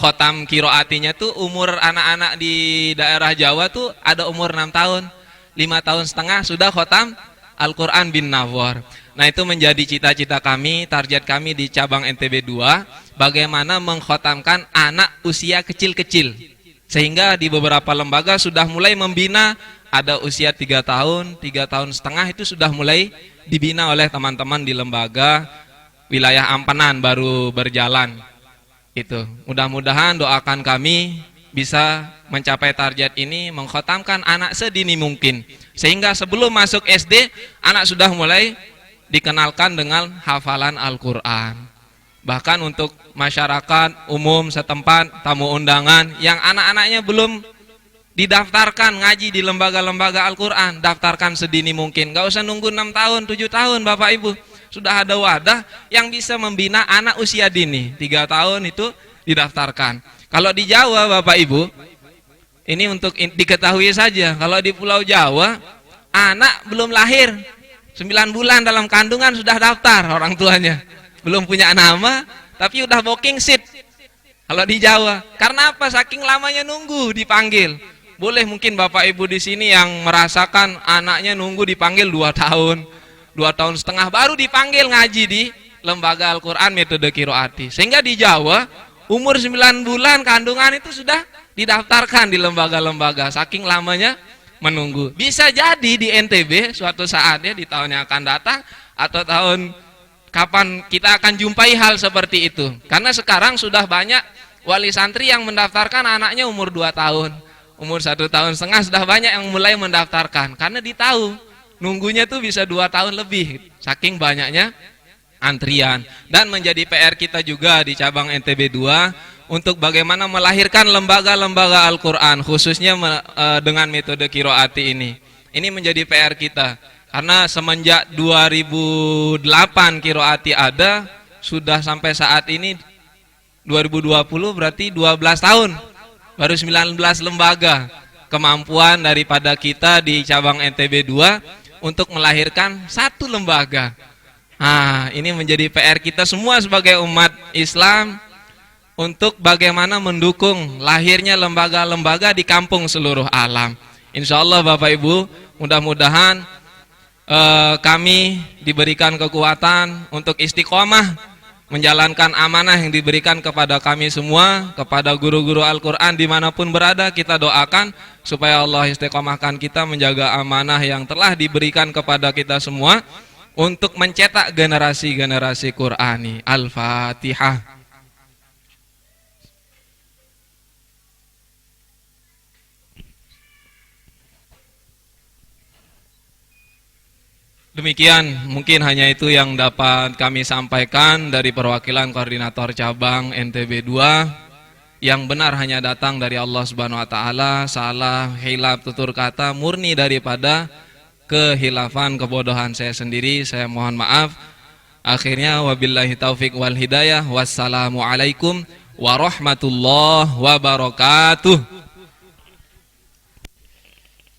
D: khotam qiraatinya tuh umur anak-anak di daerah Jawa tuh ada umur 6 tahun, 5 tahun setengah sudah khotam Al-Quran bin Nawar. Nah, itu menjadi cita-cita kami, target kami di cabang NTB 2, bagaimana mengkhotamkan anak usia kecil-kecil. Sehingga di beberapa lembaga sudah mulai membina, ada usia 3 tahun, 3 tahun setengah itu sudah mulai dibina oleh teman-teman di lembaga. Wilayah Ampenan baru berjalan. Itu. Mudah-mudahan doakan kami bisa mencapai target ini, mengkhotamkan anak sedini mungkin. Sehingga sebelum masuk SD, anak sudah mulai dikenalkan dengan hafalan Al-Quran. Bahkan untuk masyarakat umum setempat, tamu undangan yang anak-anaknya belum didaftarkan ngaji di lembaga-lembaga Al-Quran, daftarkan sedini mungkin. Gak usah nunggu 6 tahun, 7 tahun Bapak Ibu. Sudah ada wadah yang bisa membina anak usia dini. 3 tahun itu didaftarkan. Kalau di Jawa Bapak Ibu, ini untuk diketahui saja, kalau di Pulau Jawa, anak belum lahir 9 bulan dalam kandungan sudah daftar orang tuanya. Belum punya nama, tapi udah booking seat. Kalau di Jawa, karena apa? Saking lamanya nunggu dipanggil. Boleh mungkin Bapak Ibu di sini yang merasakan anaknya nunggu dipanggil 2 tahun, 2 tahun setengah baru dipanggil ngaji di lembaga Al-Quran metode Qiraati. Sehingga di Jawa, umur 9 bulan kandungan itu sudah didaftarkan di lembaga-lembaga. Saking lamanya menunggu. Bisa jadi di NTB suatu saat ya, di tahun yang akan datang atau tahun kapan kita akan jumpai hal seperti itu. Karena sekarang sudah banyak wali santri yang mendaftarkan anaknya umur 2 tahun, umur 1 tahun setengah, sudah banyak yang mulai mendaftarkan. Karena ditahu nunggunya tuh bisa 2 tahun lebih, saking banyaknya antrian. Dan menjadi PR kita juga di cabang NTB 2 untuk bagaimana melahirkan lembaga-lembaga Al-Quran, khususnya dengan metode Qiraati ini. Ini menjadi PR kita, karena semenjak 2008 Qiraati ada, sudah sampai saat ini 2020 berarti 12 tahun, baru 19 lembaga. Kemampuan daripada kita di cabang NTB 2 untuk melahirkan 1 lembaga. Nah, ini menjadi PR kita semua sebagai umat Islam, untuk bagaimana mendukung lahirnya lembaga-lembaga di kampung seluruh alam. Insya Allah Bapak Ibu, mudah-mudahan kami diberikan kekuatan untuk istiqomah menjalankan amanah yang diberikan kepada kami semua, kepada guru-guru Al-Quran dimanapun berada. Kita doakan supaya Allah istiqomahkan kita menjaga amanah yang telah diberikan kepada kita semua untuk mencetak generasi-generasi Qur'ani. Al-Fatihah. Demikian, mungkin hanya itu yang dapat kami sampaikan dari perwakilan koordinator cabang NTB 2. Yang benar hanya datang dari Allah Subhanahu wa taala, salah, hilaf, tutur kata murni daripada kehilafan, kebodohan saya sendiri. Saya mohon maaf. Akhirnya wabillahi taufik wal hidayah. Wassalamualaikum warahmatullahi wabarakatuh.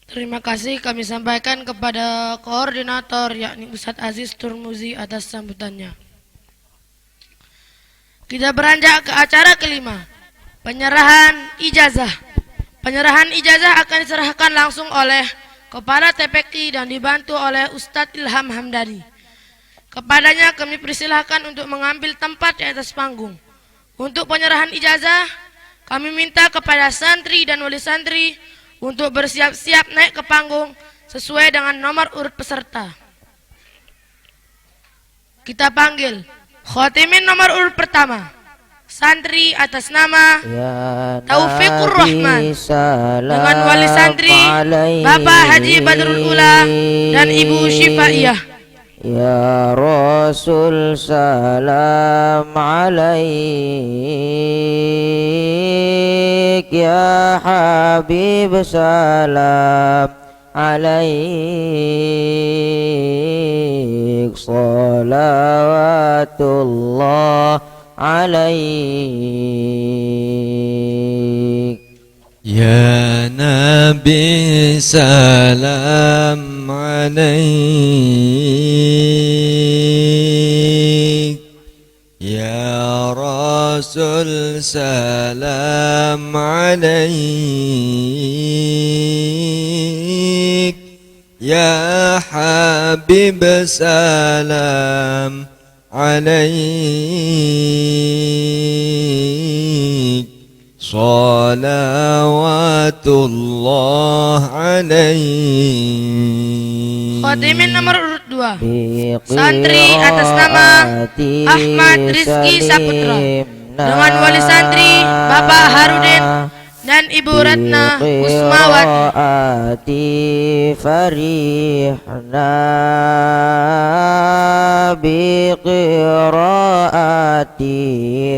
A: Terima kasih kami sampaikan kepada koordinator yakni Ustadz Aziz Turmuzi atas sambutannya. Kita beranjak ke acara kelima, penyerahan ijazah. Penyerahan ijazah akan diserahkan langsung oleh Kepala TPQ dan dibantu oleh Ustadz Ilham Hamdani. Kepadanya kami persilahkan untuk mengambil tempat di atas panggung. Untuk penyerahan ijazah, kami minta kepada santri dan wali santri untuk bersiap-siap naik ke panggung sesuai dengan nomor urut peserta. Kita panggil khotimin nomor urut pertama, santri atas nama Taufikur Rahman, dengan wali santri Bapak Haji Badrul Ula dan Ibu Syifaiyah.
E: Ya Rasul salam alaik, ya Habib salam alaik, salawatullah alaik.
F: Ya Nabi salam alaik, Ya Rasul salam alaik, Ya Habib salam alaik, salawatullah alaik.
A: Khotimin nomor urut 2, santri atas nama Ahmad Rizki Saputra, dengan wali santri Bapak Harudin dan Ibu Ratna Usmawati.
E: Farihna biqiraati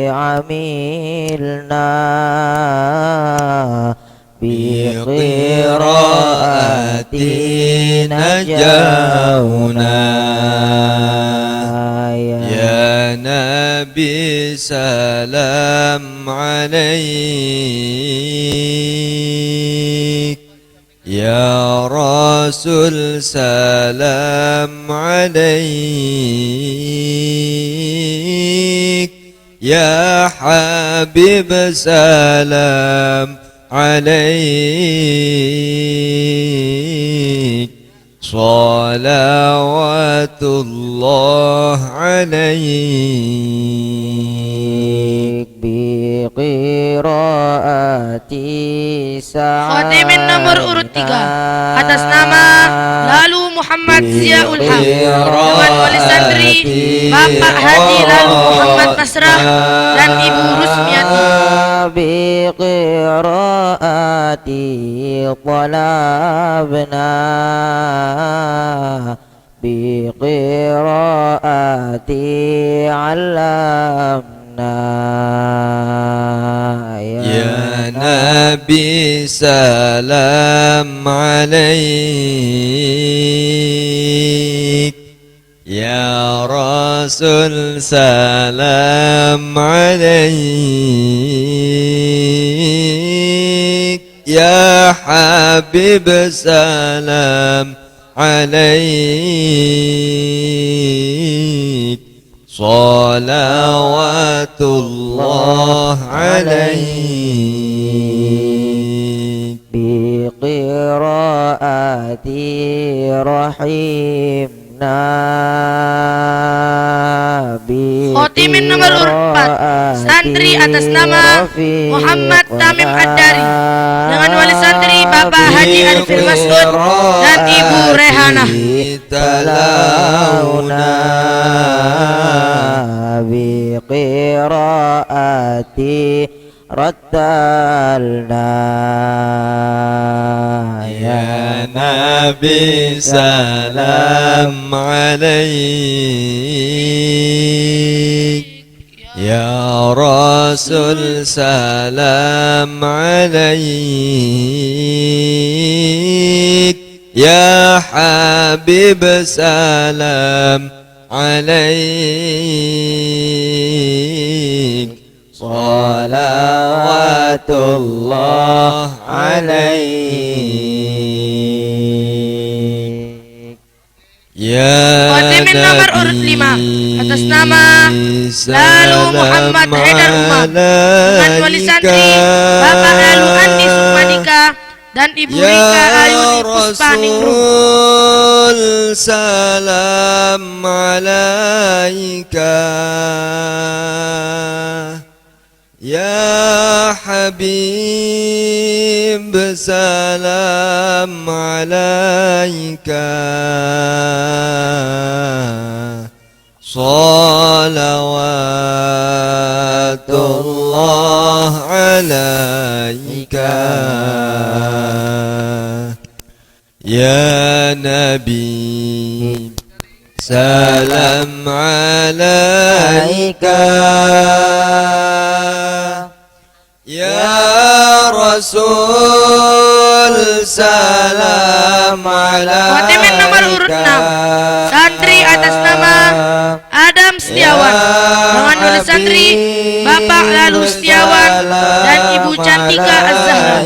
E: amilna biqiraati najawna. Ya Nabi salam alaik, Ya Rasul salam alaik, Ya Habib salam alaik, salawatullah alaik. Biqiraati
A: khotimin nomor urut 3 atas nama Lalu Muhammad Ziaul Haq, dengan wali santri Bapak Haji Lalu Muhammad Nasrah dan Ibu Rusmiati.
E: biqiraati talabna biqiraati alamna.
F: Ya Nabi salam alaik, Ya Rasul salam alaik, Ya Habib salam alaik, صلوات الله عليك
E: بقراءة رحمنا
A: Khotimin nomor urut 4, santri atas nama Muhammad Tamim Ad-Dari, dengan wali santri Bapak Haji Arifin Masud dan Ibu Rehana.
F: تلاونا
E: بقراءة رتلنا
F: يا نبي سلام عليك يا رسول سلام عليك يا حبيب سلام عليك صلوات الله عليك يا
A: Khotimin nomor urut 5 atas nama Lalu Muhammad Haidar Umar, dengan wali santri Bapak Lalu Andi Sukmadika dan Ibu Rika Ayuni Puspaningrum.
F: رسول سلام عليك يا حبيب سلام عليك صلوات الله عليك يا نبي سلام عليك يا رسول سلام عليك
A: Khotimin nomor urut 6, santri atas nama Adam Setiawan, dengan wali santri Bapak Lalu Setiawan dan Ibu Cantika Az-Zahra.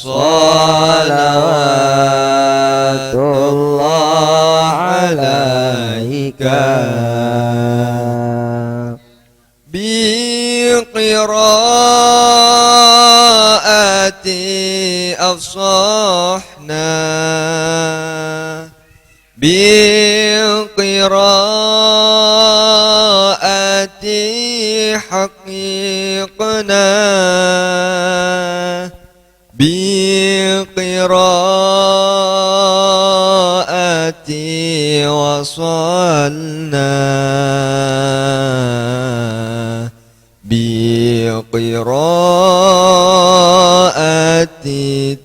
E: صلوات الله عليك
F: بقراءة أفصحنا بقراءة حقيقنا بقراءة وصلنا بقراءة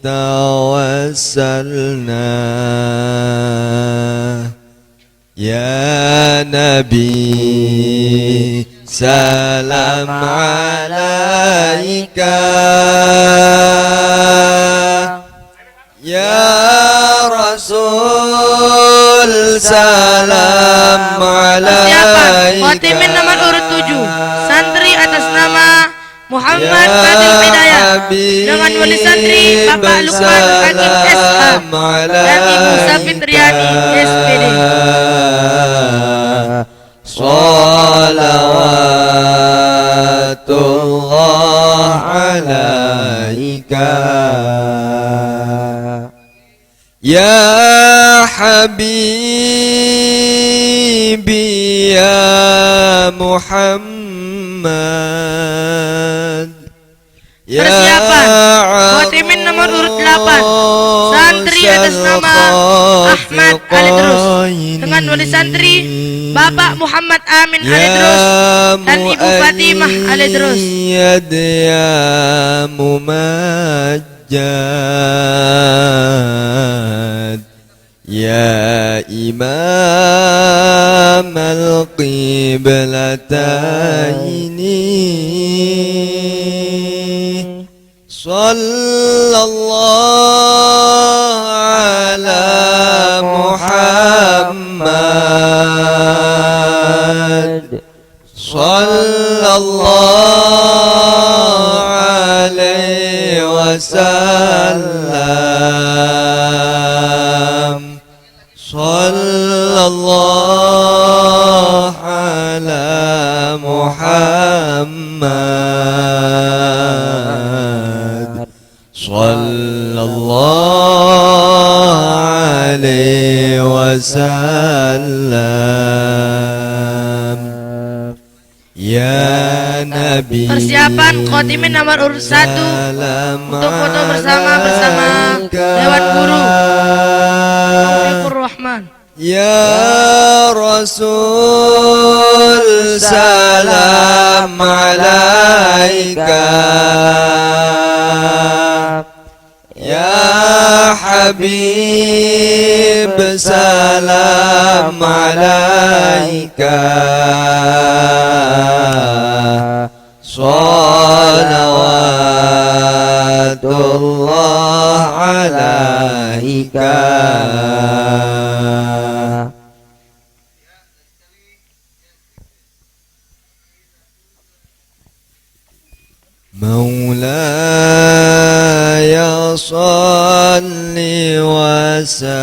F: توسلنا يا نبي سلام عليك يا رسول سلام عليك
A: Khotimin nomor urut 7, santri atas nama Muhammad Fadil Hidayah, dengan wali santri Bapak Lukman Hakim SH dan Ibu Safitriani SPD.
F: Salawatullah alaika ya habibi ya Muhammad.
A: Persiapan Khotimin nomor urut 8, santri atas nama Ahmad Alidrus, dengan wali santri Bapak Muhammad Amin Alidrus dan Ibu Fatimah Alidrus.
F: Ya Mumajjad Ya Imam al-Qiblataini Sallallahu ala Muhammad Sallallahu alaihi wasallam Sallallahu الله على محمد صلى الله عليه وسلم يا نبي
A: Persiapan khotimin nomor urut 1 untuk foto bersama Dewan Guru. Taufikur Rahman.
F: يا رسول سلام عليك يا حبيب سلام عليك صلوات الله عليك مولاي صل وسلم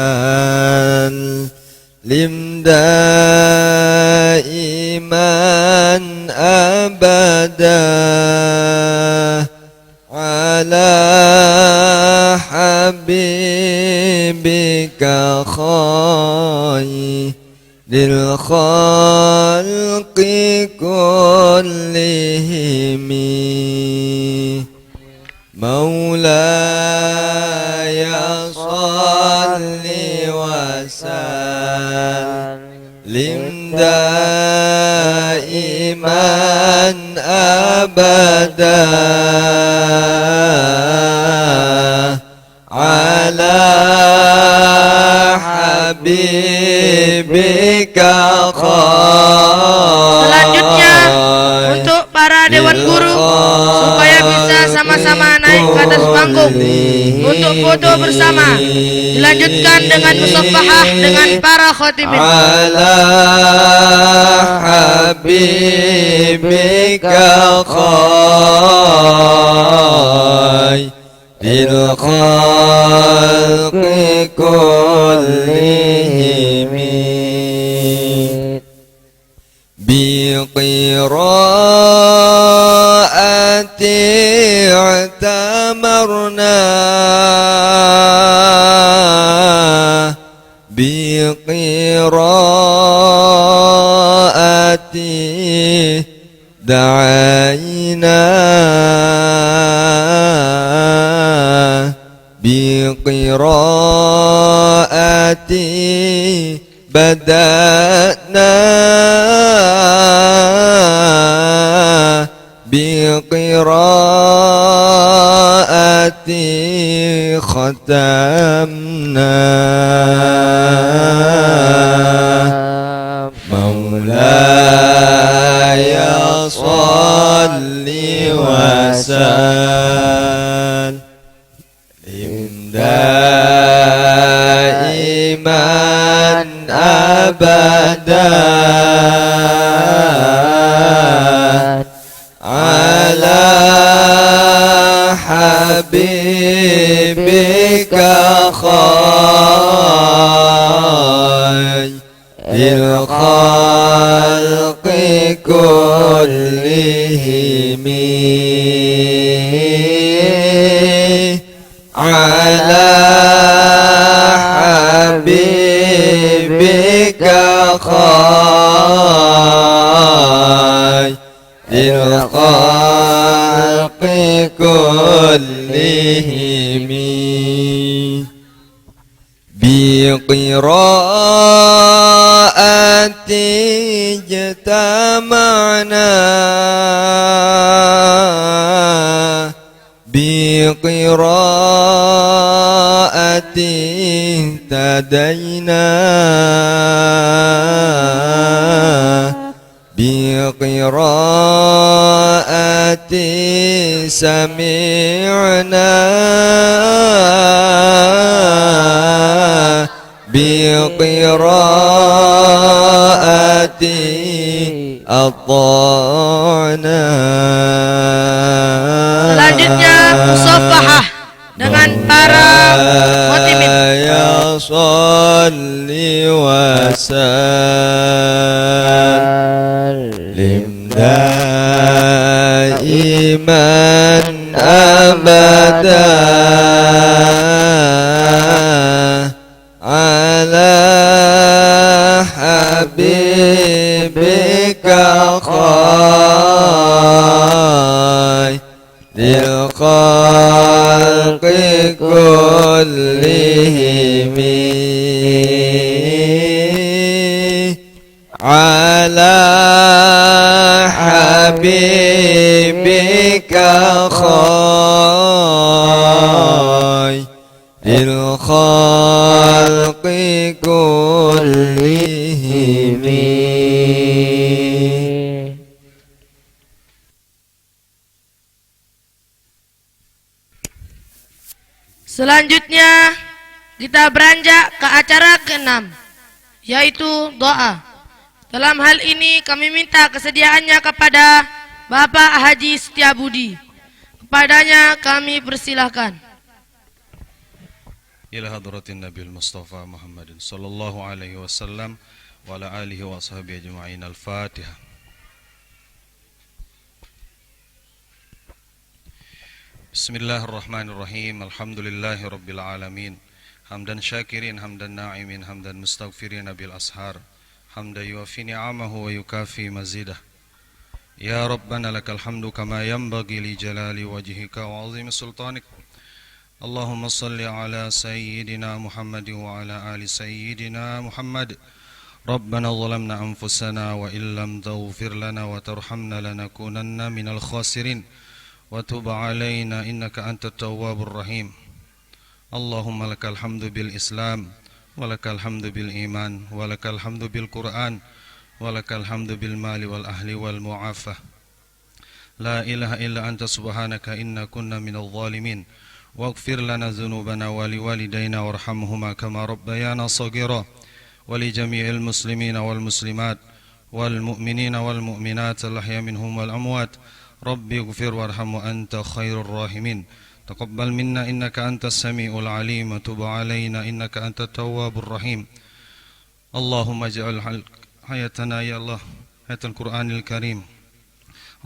F: دائما أبدا على حبيبك خير للخلق كلهم مولاي صل وسلم دائما أبدا على حبيبك
A: Selanjutnya untuk para Dewan Guru supaya bisa sama-sama naik ke atas panggung untuk foto bersama. Dilanjutkan dengan musafahah dengan para khotimin.
F: على حبيبك خير للخلق كلهم بقراءة اعتمرنا بقراءة دعينا بقراءة بدأنا بقراءة ختمنا مولاي صل وسلم دائما أبدا على حبيبك خير الخلق كلهم على حبيبك خير الخلق كلهم بقراءة اجتمعنا بقراءة اهتدينا بقراءة سمعنا بقراءة أطعنا.
A: Selanjutnya musafahah dengan para khotimin.
F: يا صل وسلم دائما أبدا على حبيبك خير الخلق كلهم على حبيبك خير الخلق كلهم.
A: Selanjutnya kita beranjak ke acara ke-6, yaitu doa. Dalam hal ini kami minta kesediaannya kepada Bapak Haji Setiabudi. Kepadanya kami persilahkan.
G: Ila hadratin Nabil Mustafa Muhammadin sallallahu alaihi wasallam wa ala alihi wa ashabihi ajma'in. Al-Fatihah. Bismillahirrahmanirrahim. Alhamdulillahi rabbil alamin. Hamdan syakirin, hamdan na'imin, hamdan mustaghfirin bil ashar. Hamdan yuafi ni'amahu wa yukafi mazidah. Ya Rabbana lakal hamdu kama yanbaghi li jalali wajhika wa 'azimi sultanik. Allahumma salli ala sayyidina Muhammadin wa ala ali sayyidina Muhammad. Rabbana zalamna anfusana wa illam taghfir lana wa tarhamna lanakunanna minal khasirin. Wa tub alaina innaka antat tawwabur rahim. Allahumma lakal hamdu bil Islam wa lakal hamdu bil iman wa lakal hamdu bil Qur'an wa lakal hamdu bil mali wal ahli wal mu'afah. La ilaha illa anta subhanaka inna kunna minal zalimin. Waghfir lana dhunubana wa liwalidayna warhamhuma kama rabbayana saghira wa li jami'il muslimina wal muslimat wal mu'minina wal mu'minat al-ahya minhum wal amwat. Rabbi ighfir warham wa anta khairur rahimin. Taqabbal minna innaka antas samiul alim wa tub alaina innaka antat tawwabur rahim. Allahumma ij'al hayatana ya Allah hayatal Qur'anil Karim.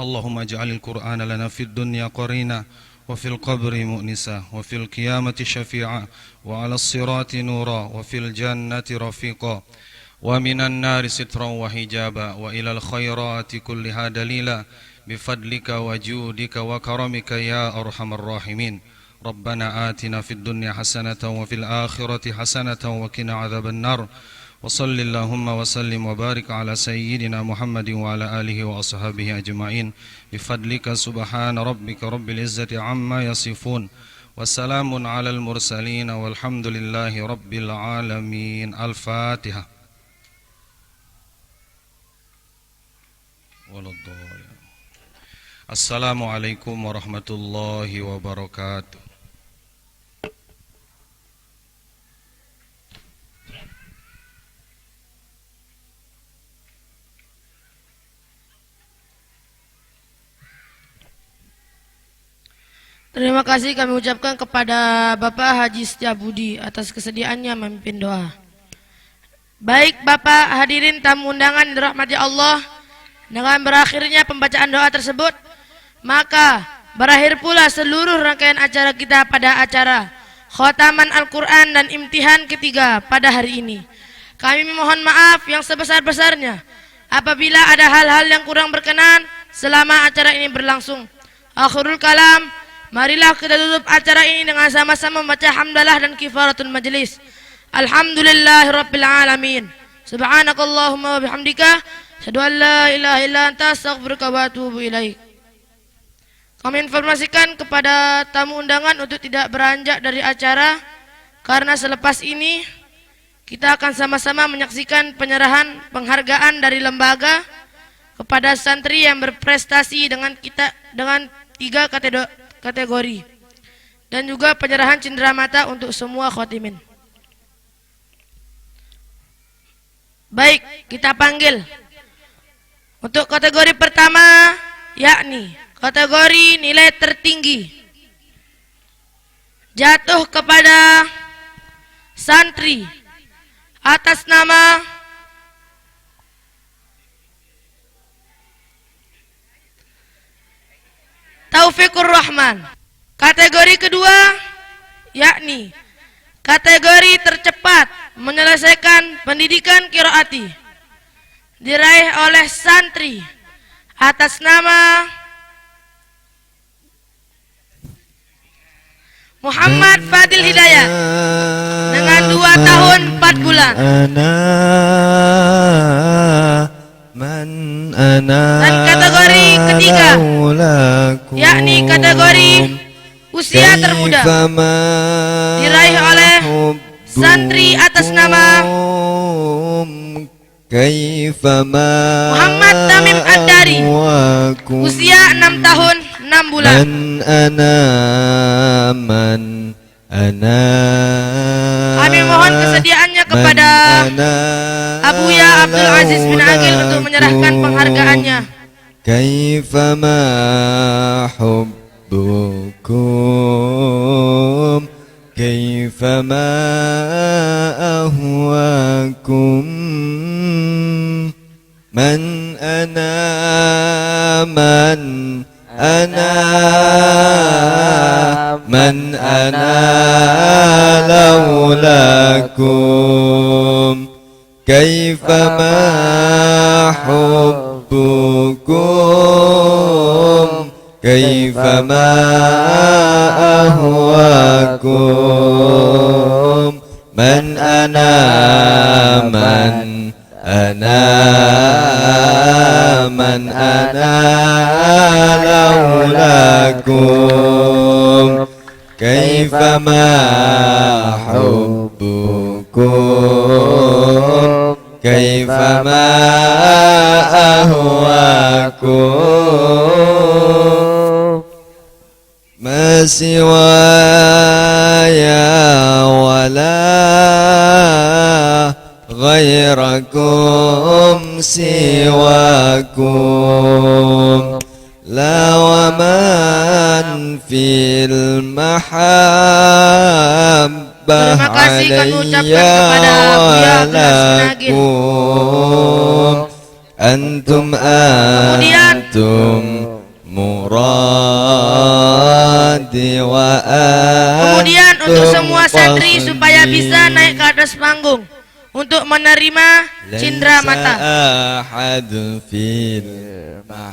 G: Allahumma ij'alil Qur'ana lana fid dunya qarina wa fil qabri mu'nisa wa fil qiyamati syafi'a wa 'alas sirati nura wa fil jannati rafiqa wa minan nari sitran wa hijaba wa ilal khairati kulliha dalila بفضلك وجودك وكرمك يا أرحم الراحمين. ربنا آتنا في الدنيا حسنة وفي الآخرة حسنة وقنا عذاب النار. وصل اللهم وسلم وبارك على سيدنا محمد وعلى آله وأصحابه أجمعين بفضلك سبحان ربك رب العزة عما يصفون وسلام على المرسلين والحمد لله رب العالمين. الفاتحة. Assalamualaikum warahmatullahi wabarakatuh.
A: Terima kasih kami ucapkan kepada Bapak Haji Setiabudi atas kesediaannya memimpin doa. Baik Bapak, hadirin tamu undangan dirahmati Allah, dengan berakhirnya pembacaan doa tersebut, maka berakhir pula seluruh rangkaian acara kita pada acara Khotaman Al-Quran dan imtihan ketiga pada hari ini. Kami memohon maaf yang sebesar-besarnya apabila ada hal-hal yang kurang berkenan selama acara ini berlangsung. Akhirul kalam, marilah kita tutup acara ini dengan sama-sama membaca hamdalah dan kifaratul majlis. Alhamdulillahirabbil alamin. Subhanakallahumma wa bihamdika asyhadu an la ilaha illa anta astaghfiruka wa atubu ilaik. Kami informasikan kepada tamu undangan untuk tidak beranjak dari acara, karena selepas ini kita akan sama-sama menyaksikan penyerahan penghargaan dari lembaga kepada santri yang berprestasi dengan 3 kategori, dan juga penyerahan cenderamata untuk semua khotimin. Baik, kita panggil untuk kategori pertama, yakni kategori nilai tertinggi, jatuh kepada santri atas nama Taufikur Rahman. Kategori kedua yakni kategori tercepat menyelesaikan pendidikan qiraati diraih oleh santri atas nama Muhammad Fadil Hidayah dengan 2 tahun 4 bulan. Dan kategori ketiga yakni kategori usia termuda diraih oleh santri atas nama Muhammad Tamim Ad-Dari, usia 6 tahun 6 bulan. Kami mohon kesediaannya kepada Abuya Abdul Aziz bin Agil untuk menyerahkan penghargaannya.
F: كيفما حبكم كيفما أهواكم من أنا لولاكم كيفما حبكم كيفما أهواكم من أنا لولاكم كيفما حبكم كيفما أهواكم ما سواي ولا غيركم سواكم لا ومن في المحبة
A: Terima kasih kami ucapkan kepada Abuya Abdul Aziz bin Agil.
F: أنتم مرادي
A: Kemudian untuk semua santri supaya bisa naik ke atas panggung untuk menerima cindera mata.
F: أحد في المحبة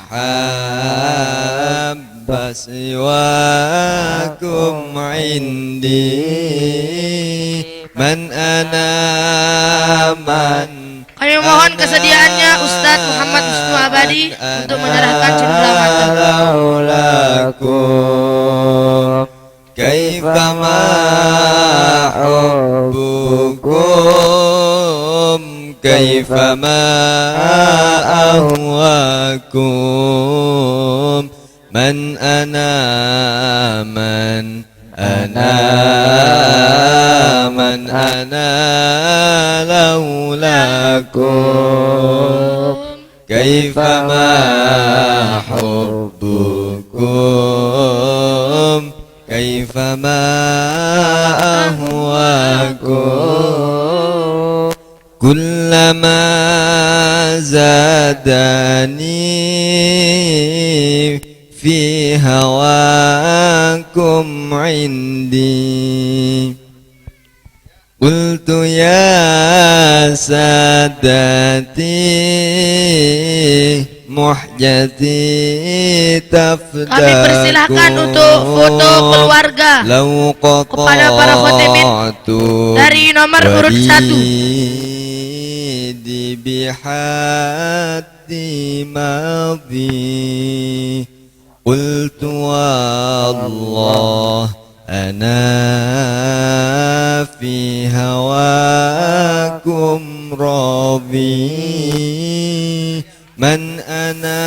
F: سواكم عندي من أنا
A: Kami mohon kesediaannya Ustadz Muhammad Wisnu Abadi untuk menyerahkan cindera mata.
F: كيفما حبكم كيفما أهواكم من أنا لولاكم كيفما حبكم كيفما أهواكم كلما زادني في هواكم عندي قلت يا سادتي muhjati tafdakum.
A: Kami persilahkan untuk foto keluarga kepada para khotimin dari nomor urut 1.
F: di bihati madhi qultu wallah ana fi hawakum radhi man ana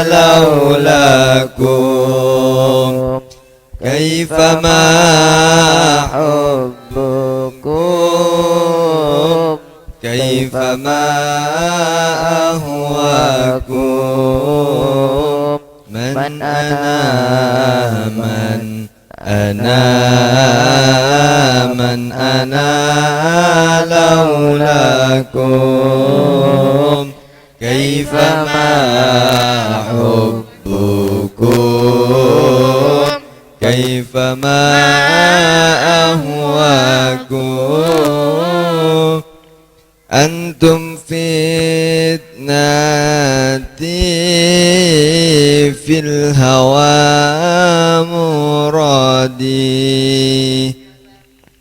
F: laulakum kaifama hubbukum kaifama ahwakum man من أنا لولاكم كيفما حبكم كيفما أهواكم أنتم فتنتي في الهوى مرادي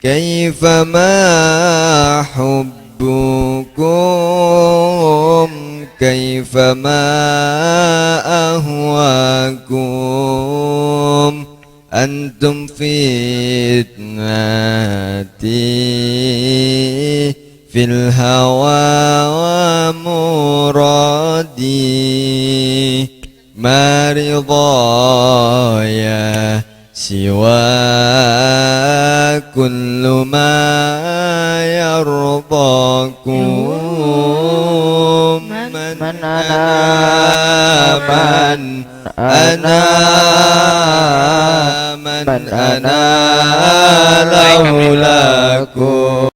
F: كيفما حبكم كيفما أهواكم أنتم فتنتي في الهوى ومرادي ما رضايا سوى كل ما يرضاكم من أنا لولاكم